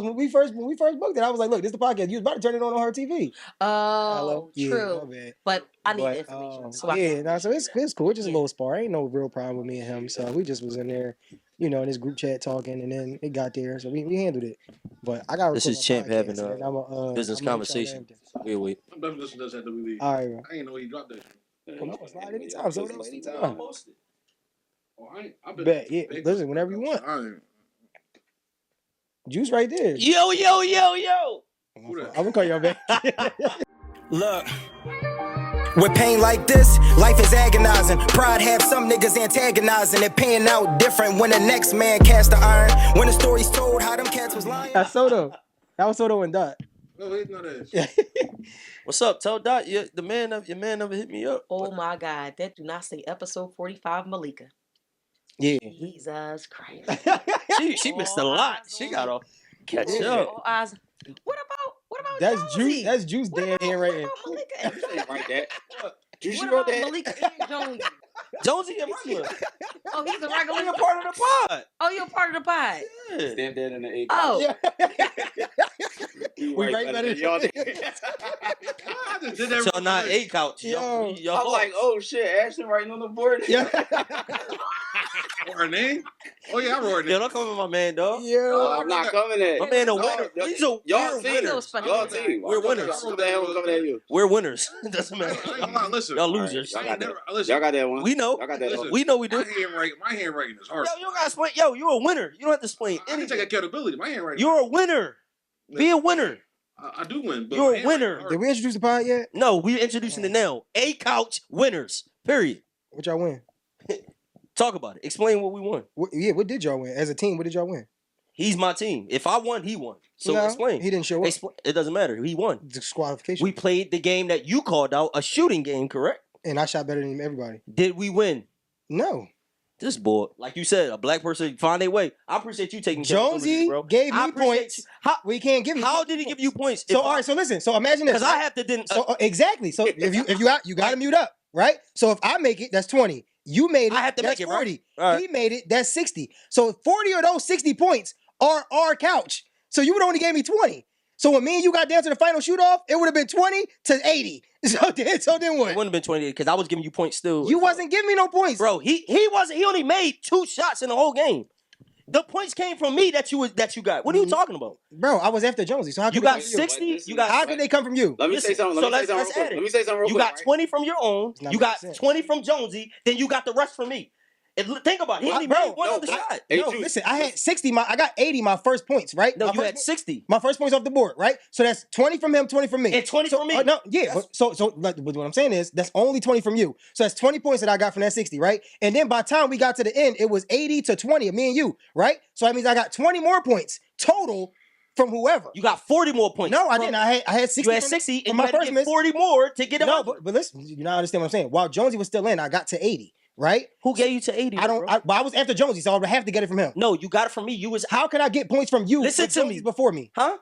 when we first booked it, I was like, "Look, this is the podcast. You was about to turn it on her TV." Oh, Yeah, true. But I need the information. So so it's cool. It's just a little spar. Ain't no real problem with me and him. So we just was in there, in this group chat talking, and then it got there, so we handled it. But I got. This is Champ having a business conversation. Wait. I'm definitely listening to this after we leave. All right, bro. I didn't know he dropped that shit. Come on, slide anytime. So anytime. Oh, I Bet, yeah. Listen, whenever you want. Juice right there. Yo. I'm gonna call y'all back. Look. With pain like this, life is agonizing. Pride have some niggas antagonizing. It paying out different when the next man cast the iron. When the story's told how them cats was lying. That's Soto. That was Soto and Dot. Oh, he's not that. What's up? Tell Dot your man never hit me up. Oh my God, that do not say episode 45, Malika. Yeah. Jesus Christ. She missed a lot. She got to catch up. All eyes. What about That's Jonesy? Juice. That's Juice Dan handwriting. What about Malika? Like that. What about Malika and Jonesy? Jonesy a regular. Oh, he's a regular. You're part of the pod. Oh, you're part of the pod. Yeah. Stand dead in the eight. Oh. We right better than y'all. I just did that. So not a couch. Yo. Y'all I'm like, oh shit, Ashton writing on the board. Yeah. Or her name? Oh yeah, I wrote her name. Yo, don't come with my man, dog. Yo. I'm not coming at. My man a winner. Y'all team. Y'all team. We're winners. What the hell was coming at you? We're winners. Doesn't matter. Listen, Y'all losers. Y'all got that. Listen, Y'all got that one. We know. Y'all got that one. We know we do. my handwriting is hard. Yo, you don't gotta explain. Yo, you're a winner. You don't have to explain I can take anything. accountability. My handwriting. You're a winner. Be a winner. I do win. But You're my a winner. handwriting Did we introduce the pod yet? No, we're introducing it now. A couch winners. Period. What y'all win? Talk about it. Explain what we won. What did y'all win? As a team, what did y'all win? He's my team. If I won, he won. So No, explain. He didn't show up. It doesn't matter. He won. Disqualification. We played the game that you called out, a shooting game, correct? And I shot better than everybody. Did we win? No. This boy, like you said, a black person find their way. I appreciate you taking Jonesy bro. gave I me appreciate points. you. How We can't give you. how did he give you points? So all right. So listen. So imagine this. Because I have to didn't. So exactly. So if you got to mute up, right? So if I make it, that's 20. You made it. I have to that's make it, 40. right? All right. He made it. That's 60. So 40 of those 60 points are our couch. So you would only gave me 20. So when me and you got down to the final shoot off, it would have been 20 to 80. So then what? It wouldn't have been 28 because I was giving you points still. You wasn't giving me no points, Bro, he wasn't. He only made 2 shots in the whole game. The points came from me that you got. What are you talking about? bro. I was after Jonesy. So how You could they got come from you? 60. You got How could they come from you? Let me say something. Let me say something real quick. You got 20 from your own. It's not You making got sense. 20 from Jonesy. Then you got the rest from me. Think about it. He only made one other shot. Hey, No, Juice. listen. I had 60. I got 80. My first points, right? No, My you first had 60. My first points off the board, right? So that's 20 from him, 20 from me. And 20 from me. No, yeah. But what I'm saying is that's only 20 from you. So that's 20 points that I got from that 60, right? And then by the time we got to the end, it was 80 to 20 of me and you, right? So that means I got 20 more points total from whoever. You got 40 more points. No, I didn't. I had 60. You had from- 60 from and my you had to first get miss. 40 more to get it. No, but listen, you not understand what I'm saying. While Jonesy was still in, I got to 80, right? Who gave you to 80? I don't. bro? I was after Jonesy, so I would have to get it from him. No, you got it from me. You was How can I get points from you? Listen if to me. Jonesy's before me. huh?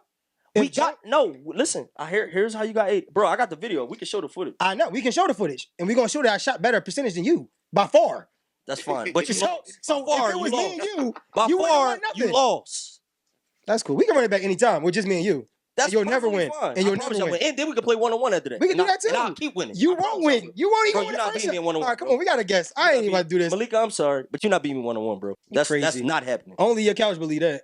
If We got no. Listen, here's how you got 80, bro. I got the video. We can show the footage. I know we can show the footage, and we're gonna show that I shot better percentage than you by far. That's fine. But you lost. So By far, if it was you me lost. and you, By you wouldn't far, win you nothing. lost. That's cool. We can run it back anytime with just me and you. That's And you'll never perfectly win. fine. And you'll I promise never I'll win. And then we can play 1-on-1 after that. We can do And that too. And I'll keep winning. You I won't promise win. I'll win. You won't Bro, even you're win the not first beating me in shot. 1-on-1. All right, come on. We gotta guess. I ain't even about to do this. Malika, I'm sorry, but you're not beating me 1-on-1, bro. That's crazy. not happening. Only your couch believe that.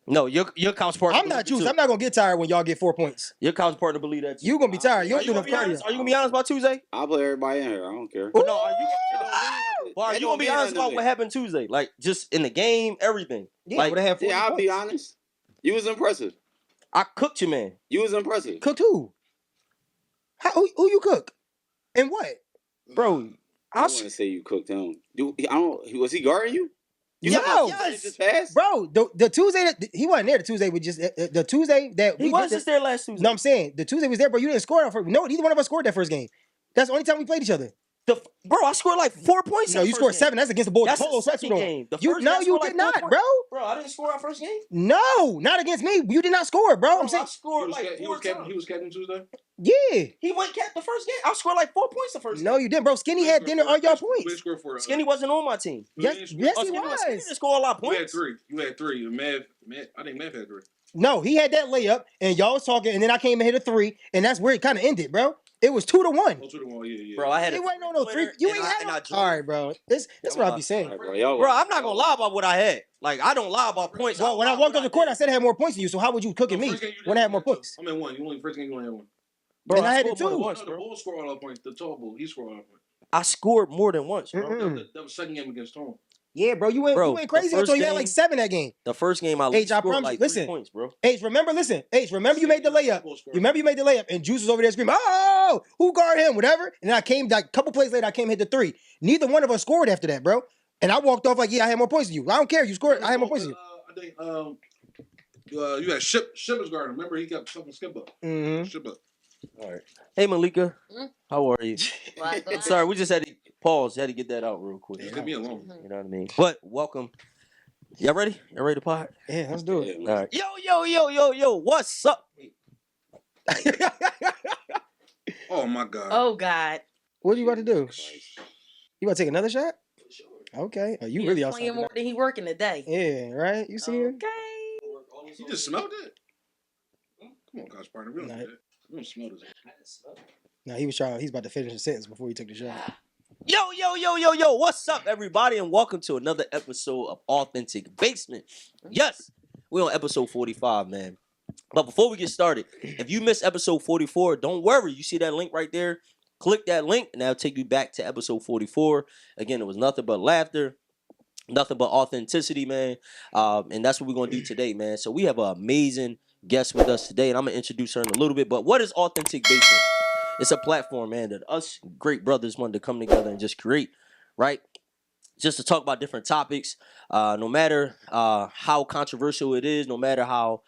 No, your counterpart. I'm not Juice. I'm not gonna get tired when y'all get 4 points. Your counterpart believe that. Too. You gonna be tired. You Are don't you do gonna enough be cardio. honest? Are you gonna be honest about Tuesday? I'll play everybody in here. I don't care. No, are you? Well, are you gonna be honest about what what happened Tuesday? Like just in the game, everything. Yeah, like would have had 40 Yeah, I'll be points. honest. You was impressive. I cooked you, man. You was impressive. Cooked who? Who you cook? And what? Bro, I want to say you cooked him. Was he guarding you? Yo, Yes. Just passed? bro, the Tuesday that he wasn't there. The Tuesday we just the Tuesday that he we was did just there last Tuesday. No, I'm saying the Tuesday was there, bro. You didn't score that first. No, neither one of us scored that first game. That's the only time we played each other. Bro, I scored like 4 points. No, in the you first scored game. 7. That's against the Bulls. That's Polo the sweats second on. game. The You first no, game I you scored did like 4 not, points. bro. Bro, I didn't score our first game. No, not against me. You did not score, bro. I'm Bro, saying, I scored like 4 times. He was captain Tuesday. yeah. He went cap the first game. I scored like 4 points the first game. No, you didn't, bro. Skinny had dinner all y'all points. Skinny wasn't on my team. Yes, yes, he Skinny was. didn't score a lot of You had points. 3. You had 3. Mav, I think Mav had 3. No, he had that layup, and y'all was talking, and then I came and hit a 3, and that's where it kind of ended, bro. It was 2-1. Oh, 2-1, yeah. Bro, I had It a wasn't on no 3. You ain't had no. All right, bro. That's what I be saying. All right, bro, Bro, I'm not gonna lie about what I had. Like, I don't lie about points. Well, when I walked off the court, I said I had more points than you. So how would you cook at me when I had more points? I'm in 1. You only first game you only had 1. Bro, And I had it scored more too. than once, No, the bro. Bulls scored all the points. The tall bull, he scored all the points. I scored more than once, bro. That was second game against Tom. Yeah, bro, you went the crazy until first you had like game- 7 that game. The first game I H, I scored promise like you. 3 Listen. points, bro. H, remember you made the layup. You remember you made the layup, and Juice was over there screaming, "Oh, who guard him?" Whatever. And then I came, like, a couple plays later, I came hit the 3. Neither one of us scored after that, bro. And I walked off like, yeah, I had more points than you. I don't care. You scored. I had more points than you. I think you had Shipper's guard. Remember, he kept fucking Skip up. Mm-hmm. Ship up. All right. Hey, Malika. How are you? What? Sorry, we just had to pause. Had to get that out real quick. Leave me alone. You know what I mean? But welcome. Y'all ready? Y'all ready to pod? Yeah, let's do it. Yeah, All right. Yo. What's up? Oh my God. Oh God. What are you about to do? You about to take another shot? Okay. Oh, you He really is outside. playing more than he working today. Yeah, right? You see him? Okay. You just smelled it? Come on, Coach partner. We don't Nah. do that. We don't smell this. No, he's about to finish the sentence before he took the shot. Yo. What's up, everybody? And welcome to another episode of Authentic Basement. Yes, we're on episode 45, man. But before we get started, if you missed episode 44, don't worry. You see that link right there? Click that link, and that'll take you back to episode 44. Again, it was nothing but laughter, nothing but authenticity, man. And that's what we're going to do today, man. So we have an amazing guest with us today, and I'm going to introduce her in a little bit. But what is Authentic Basement? It's a platform, man, that us great brothers wanted to come together and just create, right? Just to talk about different topics, no matter how controversial it is, no matter how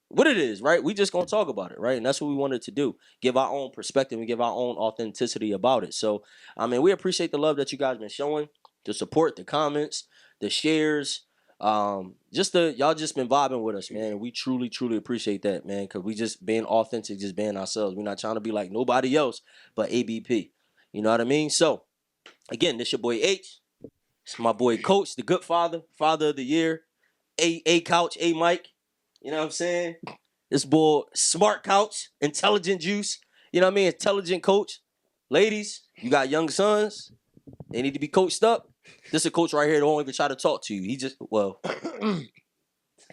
what it is, right? We just gonna talk about it, right? And that's what we wanted to do. Give our own perspective and give our own authenticity about it. So, I mean, we appreciate the love that you guys been showing, the support, the comments, the shares. Y'all just been vibing with us, man. And we truly appreciate that, man. Cause we just being authentic, just being ourselves. We're not trying to be like nobody else but ABP. You know what I mean? So, again, this your boy H. It's my boy Coach, the good father of the year. A Couch, A Mike. You know what I'm saying? This boy, Smart Couch, Intelligent Juice. You know what I mean? Intelligent Coach. Ladies, you got young sons. They need to be coached up. This is a coach right here that won't even try to talk to you. He just, well.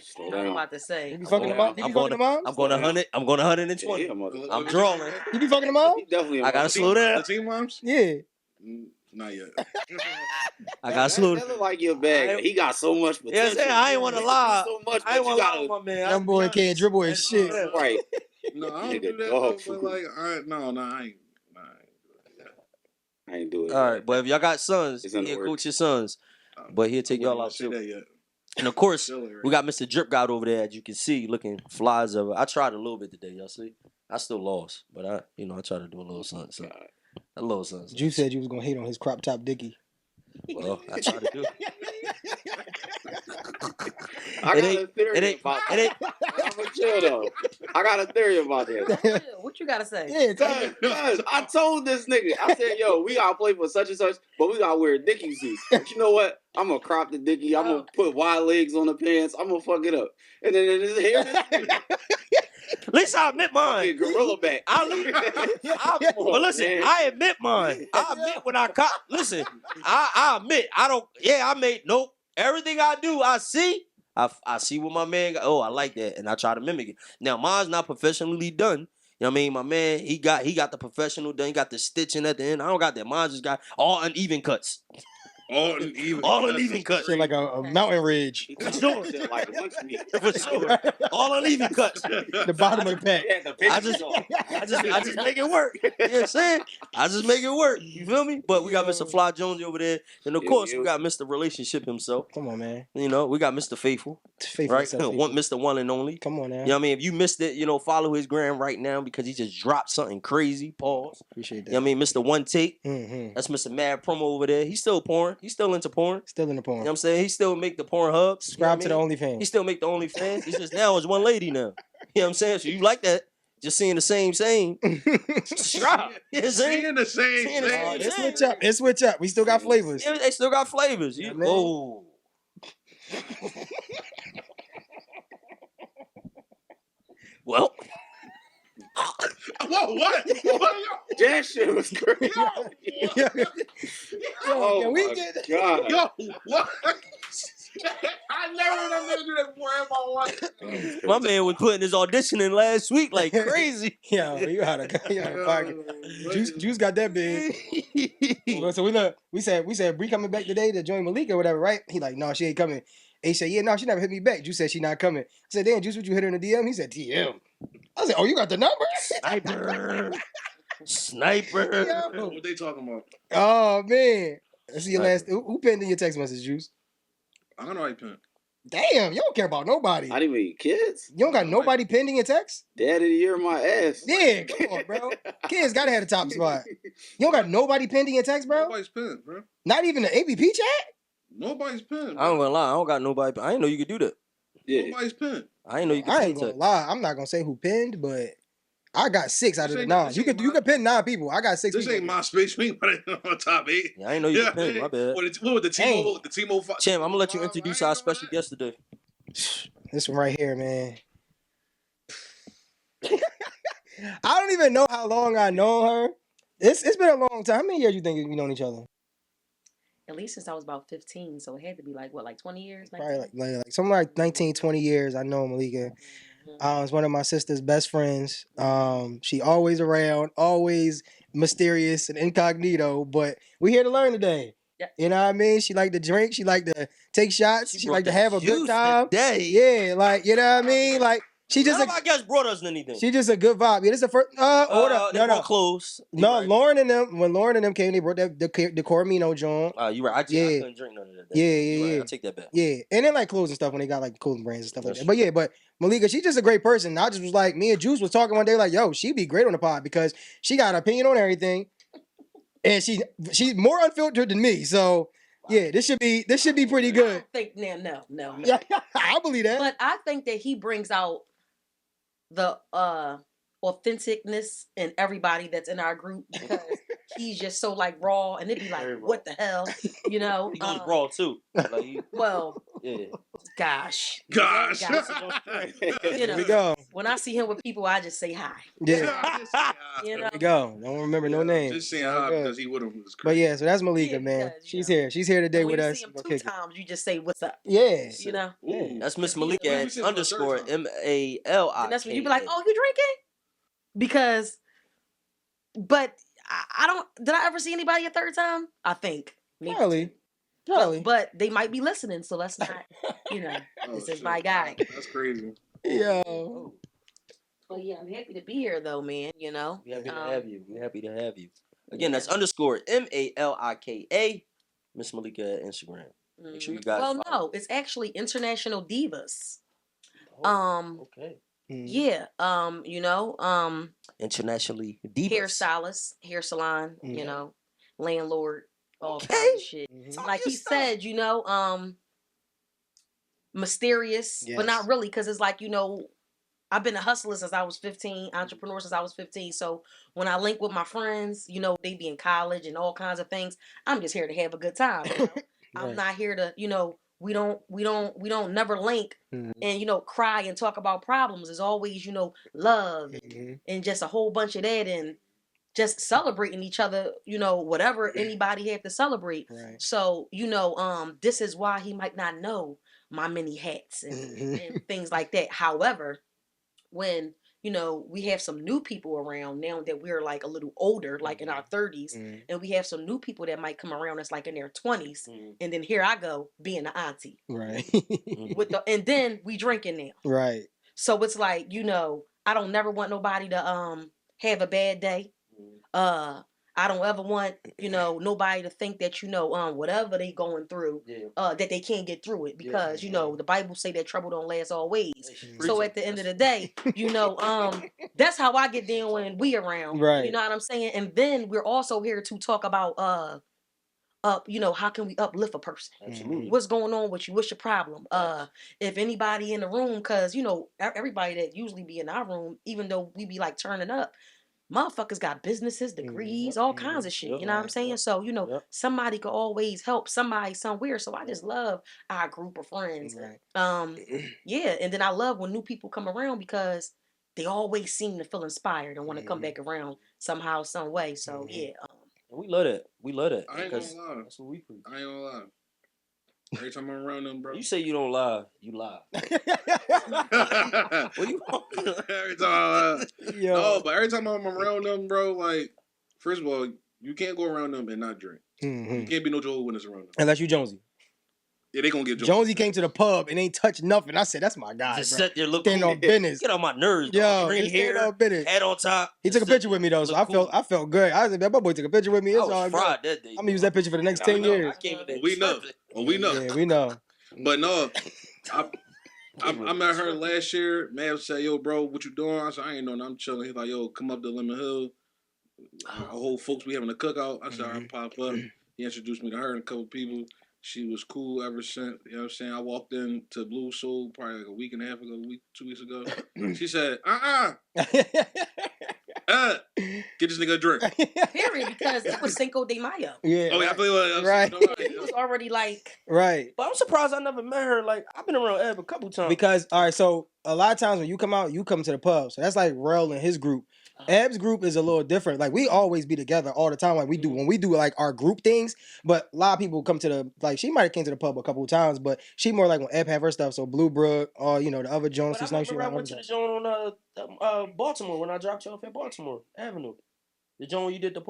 Slow I'm down. about to say. You be fucking the mom? You I'm be going fucking the moms? I'm going 100. I'm going 120. Yeah, I'm drawing. You be fucking the mom? He definitely. I gotta slow down. The team moms? Yeah. Not yet. I got slow. That look like your bag. He got so much potential. Yeah, I'm saying, I ain't want to lie. So much, I ain't but you want to lie, gotta. my man. Young boy can't dribble his shit. Right. No, I don't Nigga, do that. dog Though, food. but like, I ain't doing that. I ain't do it. All right, but if y'all got sons, It's in the he'll works. coach your sons. But he'll take y'all out Say too. that yet. And of course, Silly, right? we got Mr. Drip God over there, as you can see, looking flies over. I tried a little bit today, y'all see. I still lost, but I tried to do a little something. A little something. You said you was gonna hate on his crop top dickie. Well, I tried to do. I It got ain't- a theory it ain't- about it ain't- that. I'm chill though. I got a theory about that. What you gotta say? Yeah, tell me. Cause I told this nigga, I said, yo, we gotta play for such and such, but we gotta wear Dickie suits. But you know what? I'm gonna crop the Dickie. I'm gonna put wide legs on the pants. I'm gonna fuck it up. And then here this nigga, At least I admit mine. fucking gorilla back. But listen, man. I admit mine. I admit when I cop. Listen, I admit I don't. Yeah, I made nope. Everything I do, I see. I see what my man got. Oh, I like that, and I try to mimic it. Now, mine's not professionally done. You know what I mean? My man, he got the professional done. He got the stitching at the end. I don't got that. Mine just got all uneven cuts. All uneven. All uneven cuts. Shit like a mountain ridge. He told me shit like lunch meat. For sure. All uneven cuts. The bottom of the pack. Yeah, the I pictures just, on. I just make it work. You know what I'm saying? I just make it work. You feel me? But we got Mr. Fly Jones over there. And of course, we got Mr. Relationship himself. Come on, man. You know, we got Mr. Faithful. Faithful, Right? faithful. Mr. One and Only. Come on, now. You know what I mean? If you missed it, follow his gram right now because he just dropped something crazy. Pause. Appreciate that. You know what I mean? Mr. One Take. Mm-hmm. That's Mr. Mad Promo over there. He's still porn. He's still into porn. Still in the porn. You know what I'm saying? He still make the porn hub. Subscribe to the He OnlyFans. still make the OnlyFans. It's just now it's one lady now. You know what I'm saying? So you like that. Just seeing the same. Subscribe. You know what I'm saying? Seeing the same Seeing the thing. same. It switch up. It switch up. We still got flavors. Yeah, they still got flavors. Yeah, man. Oh. Well, Whoa, what? That shit was crazy. Oh can we my get God. Yo, what? I never heard that nigga do that before in my life. my man was putting his audition in last week like crazy. Yo, you out of pocket. Juice got that big. So we said Bree coming back today to join Malik or whatever, right? He like, no, she ain't coming. He said, yeah, no, she never hit me back. Juice said she not coming. I said, damn, Juice, would you hit her in the DM? He said, DM. I said, oh, you got the number? Sniper. Yo. What they talking about? Oh man. Let's see your last. Who penned in your text message, Juice? I don't know how you pin. Damn, you don't care about nobody. I didn't mean kids. You don't got nobody pinned in your text? Dad of the year, my ass. Yeah, come on, bro. Kids gotta have the top spot. You don't got nobody pinned in your text, bro? Nobody's pinned, bro. Not even the AVP chat? Nobody's pinned. I ain't gonna lie, I don't got nobody. I didn't know you could do that. Yeah. Nobody's pinned. I didn't know you could I pin ain't gonna text. lie. I'm not gonna say who pinned, but I got 6 out of the 9. This You ain't could pin 9 people. I got 6 This people. ain't my space. We ain't on top 8. Yeah, I didn't know you could pin. My bad. What was the T-Mobile? The T-Mobile. Champ, I'm gonna let you introduce our special guest today. This one right here, man. I don't even know how long I know her. It's been a long time. How many years you think we known each other? At least since I was about 15, so it had to be like 20 years? Probably like something like 19, 20 years. I know Malika. It's one of my sister's best friends. She always around, always mysterious and incognito, but we here to learn today. Yeah. You know what I mean? She like to drink. She like to take shots. She like to have a good juice time. today. Yeah, like, you know what I mean? Like, she just None of our guests brought us anything. she just a good vibe. Yeah, this is the first. Hold up. They No, brought close. No, Right. Lauren and them. When Lauren and them came, they brought the Cormino joint. You right. I couldn't drink none of that. Yeah, You right. yeah. I take that back. Yeah, and then like clothes and stuff when they got like clothing brands and stuff like That's that. But yeah, but Malika, she's just a great person. I just was like, me and Juice was talking one day, like, yo, she'd be great on the pod because she got an opinion on everything, and she's more unfiltered than me. So yeah, this should be pretty I good. don't think no. Yeah, I believe that. But I think that he brings out the authenticness in everybody that's in our group because he's just so like raw, and it'd be like, Very raw. what the hell, you know? He goes raw too. Like, Well, yeah. gosh. Gosh. You There know, we go. when I see him with people, I just say hi. Yeah, You know? there we go. Don't remember no names. Just saying All how good. because he would have was But crazy. yeah, so that's Malika, Yeah, man. because, She's you know, here. She's here today And with when you us. see him We'll 2 kick it. times, you just say, what's up? Yeah. You know? Ooh. That's Miss Yeah. Malika Let me at see it for the third _ time. MALIKA. And that's when you be like, oh, you drinking? Because, but I don't, did I ever see anybody a third time? I think. Maybe. Probably. But they might be listening, so let's not, you know, Oh, this is shit. my guy. That's crazy. Yo. Well, yeah, I'm happy to be here, though, man, you know? We happy to have you. We happy to have you. Again, that's _ MALIKA. Miss Malika at Instagram. Make sure you guys Well, follow. no, it's actually International Divas. Okay. Yeah, you know, Internationally divas. hairstylist, hair salon, you know, landlord, all Okay. kinds of shit. Mhm. Like he said, you know, mysterious, but not Yes. really, because it's like, you know, I've been a hustler since I was 15, entrepreneur since I was 15. So when I link with my friends, you know, they be in college and all kinds of things. I'm just here to have a good time. You know? I'm Right. not here to, you know, we don't never link Mhm. and, you know, cry and talk about problems. There's always, you know, love Mhm. and just a whole bunch of that and just celebrating each other, you know, whatever anybody had to celebrate. Right. So, you know, this is why he might not know my many hats and, Mhm. and things like that. However, when, you know, we have some new people around now that we're like a little older, like in our 30s, Mhm. and we have some new people that might come around that's like in their 20s, Mhm. and then here I go being the auntie Right. with the, and then we drinking now. Right. So it's like, you know, I don't never want nobody to have a bad day. I don't ever want, you know, nobody to think that, you know, whatever they going through, that they can't get through it because, you know, the Bible say that trouble don't last always. So at the end of the day, you know, that's how I get down when we around. Right. You know what I'm saying? And then we're also here to talk about you know, how can we uplift a person? Absolutely. What's going on with you? What's your problem? If anybody in the room, cause you know, everybody that usually be in our room, even though we be like turning up, motherfuckers got businesses, degrees, all kinds of shit. You know what I'm saying? So, you know, somebody could always help somebody somewhere. So I just love our group of friends. Right. Yeah. And then I love when new people come around because they always seem to feel inspired and want to come back around somehow, some way. So yeah. We love that. We love that. I ain't gonna lie. That's what we preach. I ain't gonna lie. Every time I'm around them, bro. You say you don't lie, you lie. What you Every time I lie. Yo. No, but every time I'm around them, bro, like, first of all, you can't go around them and not drink. You can't be no Jehovah's Witness around them. Unless you Jonesy. Yeah, they gonna get Jonesy came to the pub and ain't touched nothing. I said, that's my guy, just bro. sit there looking Stand on business. Get on my nerves. Yo, Dog. Green just stand hair, on business. head on top. He took a picture with me though, so I felt good. I was like, man, my boy took a picture with me. It's I all was good. fried that day. I'm gonna use that picture for the next 10 years. I came in there We know. tripping. Well, we know. Yeah, we know. But no, I met her last year. Mav said, yo, bro, what you doing? I said, I ain't know. I'm chilling. He's like, yo, come up to Lemon Hill. Our whole folks, we having a cookout. I said, I'll pop up. He introduced me to her and a couple people. She was cool ever since. You know what I'm saying? I walked into Blue Soul probably like a week and a half ago, 2 weeks ago. She said, get this nigga a drink. Period, because it was Cinco de Mayo. Yeah. Oh, yeah, I feel like Right. It was already like Right. But I'm surprised I never met her. Like, I've been around Eb a couple times. Because, all right, so a lot of times when you come out, you come to the pub. So that's like Rel and his group. Eb's group is a little different. Like, we always be together all the time. Like, we do when we do like our group things. But a lot of people come to the, like, she might have came to the pub a couple of times, but she more like when Eb have her stuff. So Blue Brook, or, you know, the other Jones. But I remember I went to the joint on Baltimore when I dropped you off at Baltimore Avenue. The joint where you did the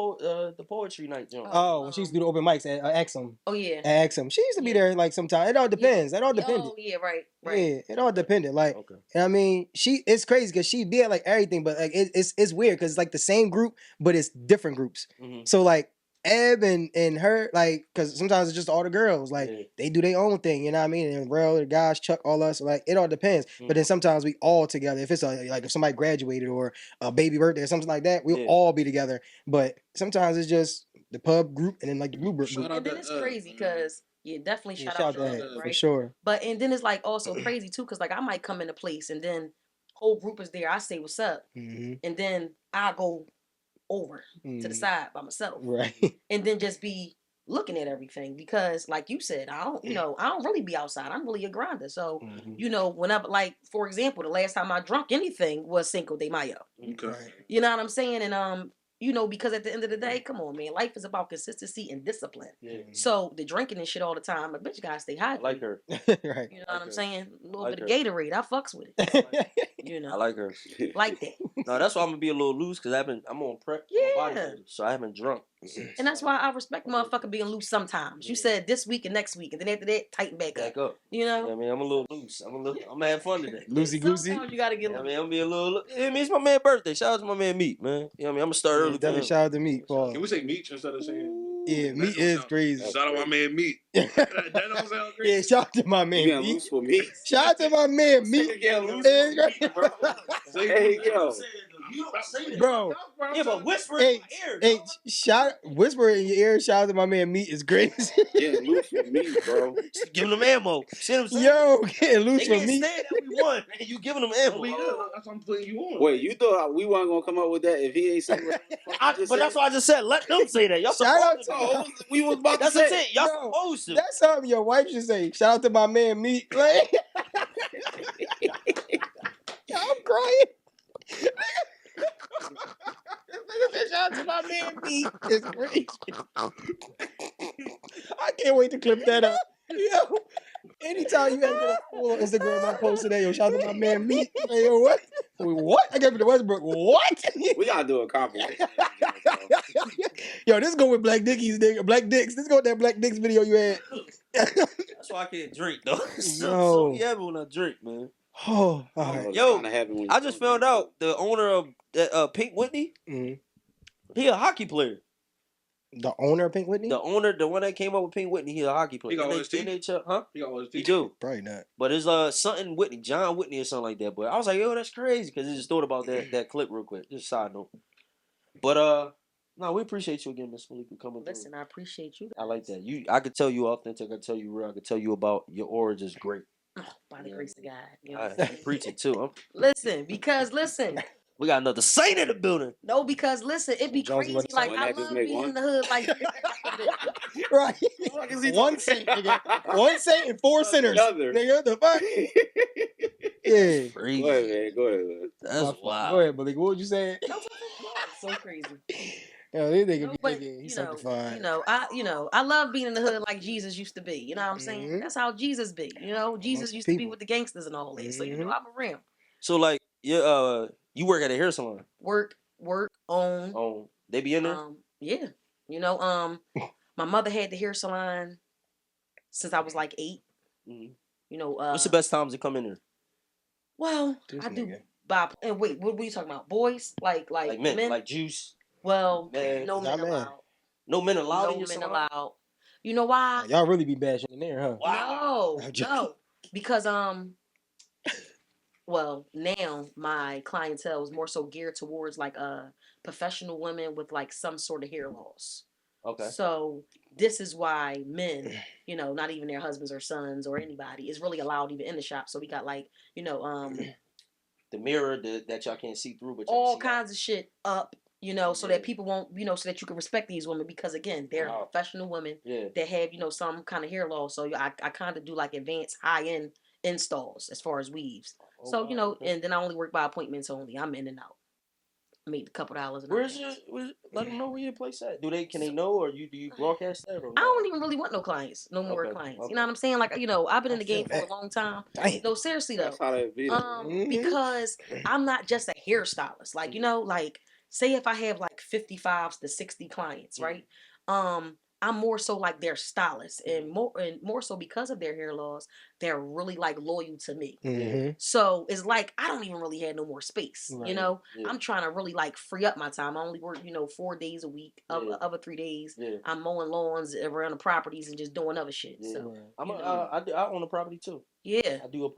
poetry night joint. Oh, when she used to do the open mics at Exum. Oh yeah. At Exum. She used to be there like sometimes. It all depends. It all depended. Oh yeah, right. Yeah, it all depended. Like, Okay. I mean, it's crazy because she be at like everything, but like it's weird because it's like the same group, but it's different groups. Mhm. So like Eb and her, like, because sometimes it's just all the girls, like they do their own thing, you know what I mean? And Rel, the guys, Chuck, all us, like it all depends. But then sometimes we all together. If it's like if somebody graduated or a baby birthday or something like that, we'll all be together. But sometimes it's just the pub group and then like the blue group. And then it's crazy because definitely shout out to that Eb, right? for sure. But and then it's like also crazy too, because like I might come in a place and then whole group is there. I say what's up, and then I go over to the side by myself, right? And then just be looking at everything because, like you said, I don't really be outside. I'm really a grinder, so you know, whenever, like for example, the last time I drunk anything was Cinco de Mayo. Okay. You know what I'm saying? And you know, because at the end of the day, come on, man, life is about consistency and discipline. Yeah. So the drinking and shit all the time, a bitch gotta stay hydrated. I like her. Right. You know what I'm saying? A little Like bit of her. Gatorade, I fucks with it. You know, I like her. like that. No, that's why I'm gonna be a little loose because I'm on prep. Yeah. So I haven't drunk. And that's why I respect motherfucker being loose sometimes. You said this week and next week, and then after that, tighten back up. Back up. You know? Yeah, I mean, I'm a little loose. I'm gonna have fun today. Loosey goosey. Sometimes you gotta get I loose. mean, I'm gonna be a little. I mean, it's my man's birthday. Shout out to my man Meat, man. You know what I mean? I'm gonna start early. Definitely shout out to Meat, Paul. Can we say Meech instead of saying? Yeah, Meat is crazy. Shout out my man Meat. That don't sound crazy. Yeah, shout out to my man You getting Meat. loose for me? Shout out to my man Meat. Getting loose Yeah, for me, bro. Hey, yo. bro. Yeah, but whisper Hey, in my ear. hey, dog. whisper in your ear. Shout out to my man Meat is crazy. Getting loose for me, bro. Giving them ammo. See what I'm saying? Yo, getting They loose for can't me. stand that we won, and you giving them ammo. That's what I'm putting you on. Wait, you thought we weren't gonna come up with that if he ain't saying what the fuck you just But that's said? why I just said let them say that. Y'all Shout out supposed to to. Oh, we was about to That's say. it. Y'all Bro, supposed to. That's something your wife should say. Shout out to my man Meat. Like, yo, I'm crying. Shout out to my man Meat. It's crazy. I can't wait to clip that up. Yo, anytime you have to get a full Instagram, I post today. Yo, shout out to my man Meat. Hey, yo, what? What? I gave it to Westbrook. What? We gotta do a compilation. Yo, this go with Black Dickies, nigga. Black Dicks. This go with that Black Dicks video you had. That's why I can't drink though. No. Yeah, when I drink, man. Oh, all right. Yo, Kinda happy when you I just found out the owner of that Pink Whitney. Mhm. He a hockey player. The owner of Pink Whitney? The owner, the one that came up with Pink Whitney, he a hockey player. He got all his teeth? Huh? He got all his He teeth. do. Probably not. But it's something Whitney, John Whitney or something like that. But I was like, yo, that's crazy because I just thought about that clip real quick. Just a side note. But no, we appreciate you again, Miss Malika, coming Listen, through. I appreciate you. I like that. I could tell you authentic. I could tell you real. I could tell you about your origins. Great. Oh, by the grace of God. You know I what I'm saying? preach it too. Listen, because listen. We got another saint in the building. No, because listen, it be Jonesy crazy. wasn't Like, saying I that, just love make being one. in the hood. Like, Right. One cent, nigga. 1 cent and 4 centers. Another. Nigga, the fuck? Yeah. Crazy. Go ahead, man. Go ahead, man. That's wild. Go ahead, Malik. What would you say? So crazy. Yo, these niggas be But thinking he's something fine. I love being in the hood like Jesus used to be. You know what I'm saying? Mhm. That's how Jesus be. You know, Jesus Amongst used to be people. with the gangsters and all that. So you know, I'm around. So like, yeah, you work at a hair salon. Work, own. Oh, they be in there. Yeah. You know, my mother had the hair salon since I was like 8. Mhm. You know, What's the best times to come in there? Well, This I do nigga. buy. And wait, what were you talking about? Boys, like men, like juice. Well, Man, no men not man. allowed. No men allowed in No your men salon? allowed. You know why? Y'all really be bashing in there, huh? Wow. No, because well, now my clientele is more so geared towards like professional women with like some sort of hair loss. Okay. So this is why men, you know, not even their husbands or sons or anybody is really allowed even in the shop. So we got like, you know, the mirror that y'all can't see through, but all see kinds of shit up, you know, so that people won't, you know, so that you can respect these women because again, they're professional women that have, you know, some kind of hair loss. So I kind of do like advanced high end installs as far as weaves. So you know, and then I only work by appointments only. I'm in and out. Make a couple dollars. Where's let them know where your place at? Can they know, or do you broadcast that? Or I don't even really want no clients, no more clients. Okay. You know what I'm saying? Like, you know, I've been in the game for a long time. Damn. No, seriously though. That's how that be. Because I'm not just a hairstylist. Like, you know, like say if I have like 55 to 60 clients, right? I'm more so like their stylist, and more so because of their hair loss, they're really like loyal to me. Mm-hmm. So it's like I don't even really have no more space. Right. You know, I'm trying to really like free up my time. I only work, you know, 4 days a week. Other 3 days, I'm mowing lawns around the properties and just doing other shit. So I own a property too. Yeah. I do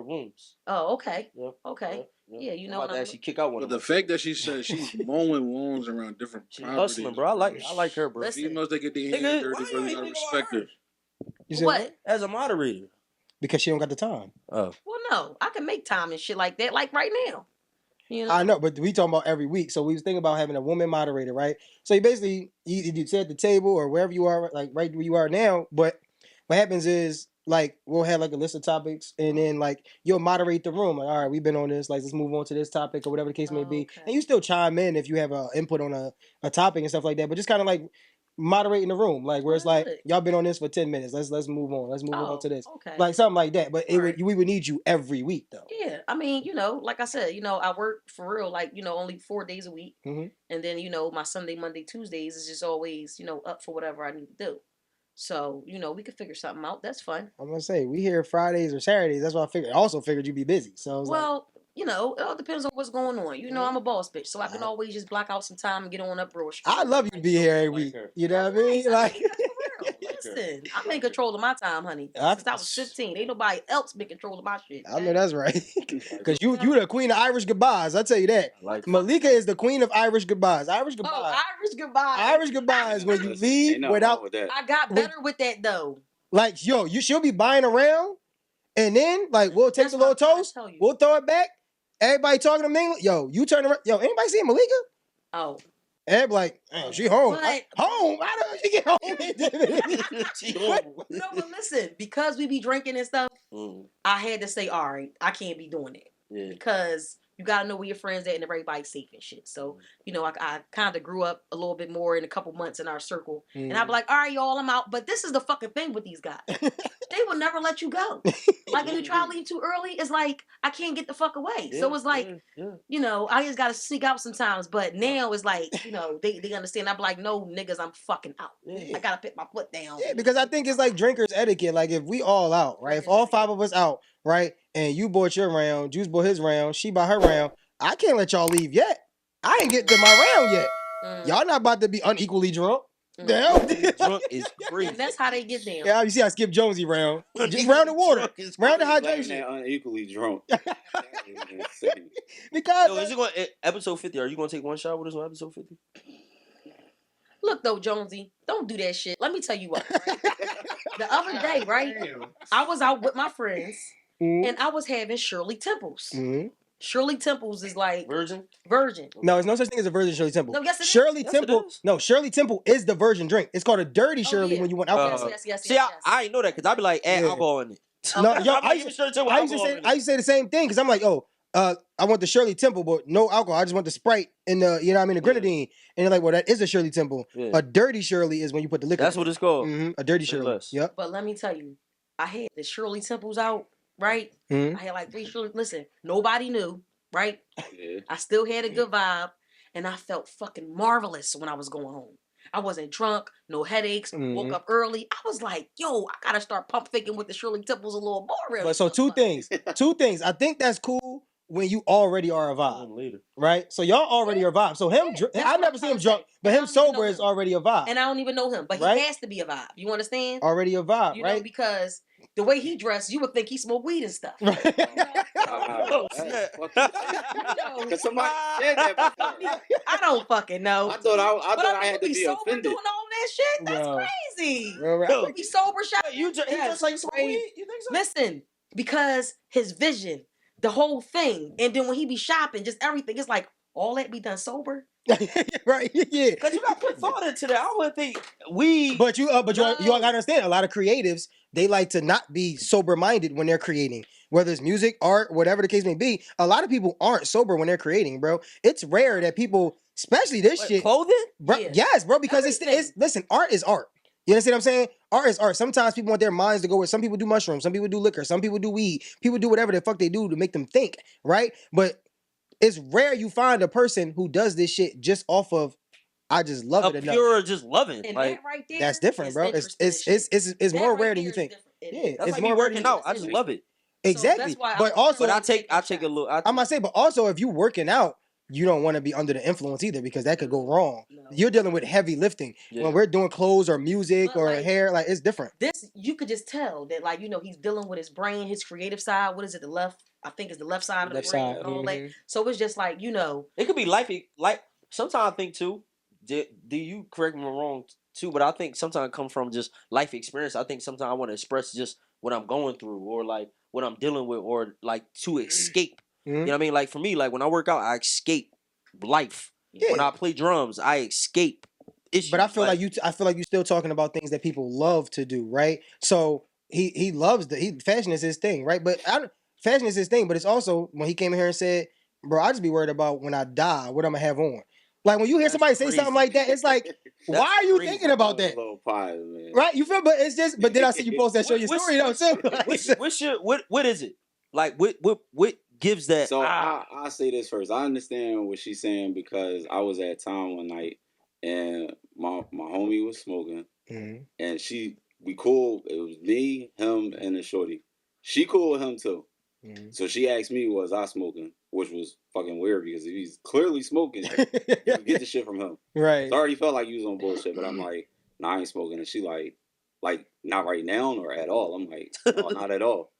rooms. Oh, okay. Yep. Okay. Yep. Yeah, you know. I'm about to actually kick out one. But the fact that she said she's mowing lawns around different properties, hustling, bro. I like her, bro. Listen. Females that get their hands dirty, but you gotta respect her. You said What? As a moderator. Because she don't got the time. Oh. Well, no, I can make time and shit like that, like right now. You know? I know, but we talking about every week. So we was thinking about having a woman moderator, right? So you basically you sit at the table or wherever you are, like right where you are now. But what happens is like we'll have like a list of topics, and then like you'll moderate the room. Like, all right, we've been on this. Like, let's move on to this topic or whatever the case may be. Okay. And you still chime in if you have a input on a topic and stuff like that. But just kind of like moderating the room, like where it's like y'all been on this for 10 minutes. Let's move on. Let's move on to this. Okay. Like something like that. But we would need you every week though. Yeah, I mean, you know, like I said, you know, I work for real, like, you know, only 4 days a week. Mm-hmm. And then, you know, my Sunday, Monday, Tuesdays is just always, you know, up for whatever I need to do. So, you know, we could figure something out. That's fun. I'm gonna say we here Fridays or Saturdays. That's why I figured. I also figured you'd be busy. So I was you know, it all depends on what's going on. You know, I'm a boss bitch, so I can always just block out some time and get on up real street. I love you to be here every week. You know what I mean? Like, listen, I'm in control of my time, honey. Since I was 15, ain't nobody else been control of my shit. I know that's right. Because you the queen of Irish goodbyes. I tell you that. Malika is the queen of Irish goodbyes. Irish goodbyes. Oh, Irish goodbyes. Irish goodbyes when you leave without. I got better with that though. Like she'll be buying around, and then like we'll take the little toast, we'll throw it back. Everybody talking to me. Yo, you turn around. Yo, anybody see Malika? Oh. Everybody like, oh, she home. Home? How did she get home? She home. No, but listen, because we be drinking and stuff, I had to say, all right, I can't be doing it. Yeah. Because you got to know where your friends at and everybody's safe and shit. So, you know, I kind of grew up a little bit more in a couple months in our circle. And I'd be like, all right, y'all, I'm out. But this is the fucking thing with these guys. They will never let you go. Like, if you try to leave too early, it's like, I can't get the fuck away. So it's like, you know, I just got to sneak out sometimes. But now it's like, you know, they understand. I'm like, no, niggas, I'm fucking out. I got to put my foot down. Yeah, because I think it's like drinkers etiquette. Like, if we all out, right? If all 5 of us out, right? And you bought your round, Juice bought his round, she bought her round, I can't let y'all leave yet. I ain't get to my round yet. Y'all not about to be unequally drunk. Drunk is crazy. And that's how they get down. Yeah, you see I skipped Jonesy round. Just round the water. Round the hydration. Unequally drunk. Because is it going episode 50? Are you gonna take one shot with us on episode 50? Look though, Jonesy, don't do that shit. Let me tell you what. Right? The other day, right? I was out with my friends and I was having Shirley Temples. Shirley Temples is like virgin. No, there's no such thing as a virgin Shirley Temple. No, yes, it Shirley is. Temple. Yes, no, Shirley Temple is the virgin drink. It's called a dirty Shirley when you went alcohol. Yes. See, I ain't know that because I be like, add alcohol in it. No, yo, I'm I not used even to, sure too I used to say, I used to say the same thing because I'm like, oh, I want the Shirley Temple, but no alcohol. I just want the Sprite and the, you know what I mean, the grenadine. And you're like, well, that is a Shirley Temple. Yeah. A dirty Shirley is when you put the liquor. That's what it's called. A dirty Say Shirley. less. Yep. But let me tell you, I had the Shirley Temples out, right? I had like 3 Shirley. Listen, nobody knew, right? Yeah. I still had a good vibe, and I felt fucking marvelous when I was going home. I wasn't drunk, no headaches, woke up early. I was like, yo, I gotta start pump faking with the Shirley Temples a little more. But so two things. I think that's cool when you already are a vibe, right? So y'all already are a vibe. So him, I never see him drunk, but him sober is already a vibe. And I don't even know him, but right? he has to be a vibe. You understand? Already a vibe, You right? know, because the way he dressed, you would think he smoked weed and stuff. Oh, snap. Because somebody said that before. I don't fucking know. I thought I had to be sober offended. doing all that shit. That's Yo. crazy. Yo. Be sober, shot. You just like smoke weed? You think so? Listen, because his vision, the whole thing, and then when he be shopping, just everything, it's like all that be done sober. Right? Yeah. Because you got to put thought into that. I wouldn't think weed. But you all gotta understand. A lot of creatives, they like to not be sober minded when they're creating, whether it's music, art, whatever the case may be. A lot of people aren't sober when they're creating, bro. It's rare that people, especially this shit, clothing, bro. Yeah. Yes, bro. Because it's listen, art is art. You understand what I'm saying? Art is art. Sometimes people want their minds to go with. Some people do mushrooms, some people do liquor, some people do weed, people do whatever the fuck they do to make them think, right? But it's rare you find a person who does this shit just off of I just love it enough. Pure just loving. And Like that right there, that's different, bro. It's more rare than you think. Yeah, that's it's like more me rare working than out. I just love it. Exactly. So but also, But I take a little. I'm gonna say, but also if you working out, you don't want to be under the influence either because that could go wrong. No. You're dealing with heavy lifting. Yeah. When we're doing clothes or music But or like, hair, like it's different. This you could just tell that, like, you know, he's dealing with his brain, his creative side. What is it? The left, I think, is the left side of the Left brain side, and all that. So it's just like, you know, It could be life. Like sometimes I think too. Do you correct me if I'm wrong too? But I think sometimes it comes from just life experience. I think sometimes I want to express just what I'm going through or like what I'm dealing with or like to escape. You know what I mean? Like for me, like when I work out, I escape life. Yeah. When I play drums, I escape issues. But I feel like you're still talking about things that people love to do, right? So he loves fashion is his thing, right? But fashion is his thing, but it's also when he came in here and said, "Bro, I just be worried about when I die, what I'm gonna have on." Like when you hear somebody say something like that, it's like, why are you thinking about that? Little pie, man. Right? You feel? But it's just. But then I see you post that show your story though too. What is it? Like what gives that? So I'll say this first. I understand what she's saying because I was at town one night and my homie was smoking and we cool. It was me, him, and the shorty. She cool with him too. So she asked me, was I smoking? Which was fucking weird because if he's clearly smoking, you get the shit from him. Right. So I already felt like you was on bullshit, but I'm like, nah, I ain't smoking. And she like, not right now or at all. I'm like, no, not at all.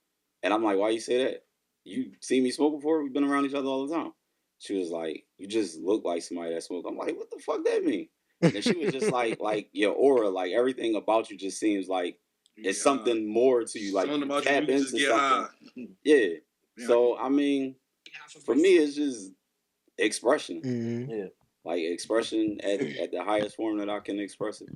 And I'm like, why you say that? You seen me smoke before? We've been around each other all the time. She was like, you just look like somebody that smokes. I'm like, what the fuck that mean? And she was just like your aura, like everything about you just seems like it's something more to you. Like something about tap you into just get something. Yeah. So I mean, for me, it's just expression. Yeah. Like expression at the highest form that I can express it.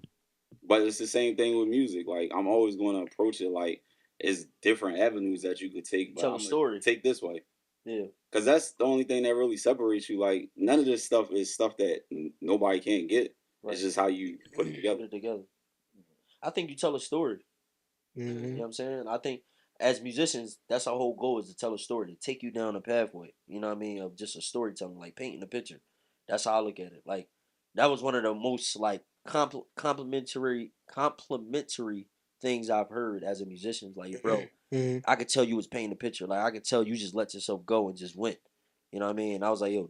But it's the same thing with music. Like I'm always going to approach it like it's different avenues that you could take. But Tell a story. Take this way. Yeah. Because that's the only thing that really separates you. Like none of this stuff is stuff that nobody can get. Right. It's just how you put it together. I think you tell a story. You know what I'm saying? I think as musicians, that's our whole goal is to tell a story, to take you down a pathway. You know what I mean? Of just a storytelling, like painting a picture. That's how I look at it. Like that was one of the most like complimentary things I've heard as a musician. Like, bro, I could tell you was painting a picture. Like I could tell you just let yourself go and just went. You know what I mean? And I was like, yo,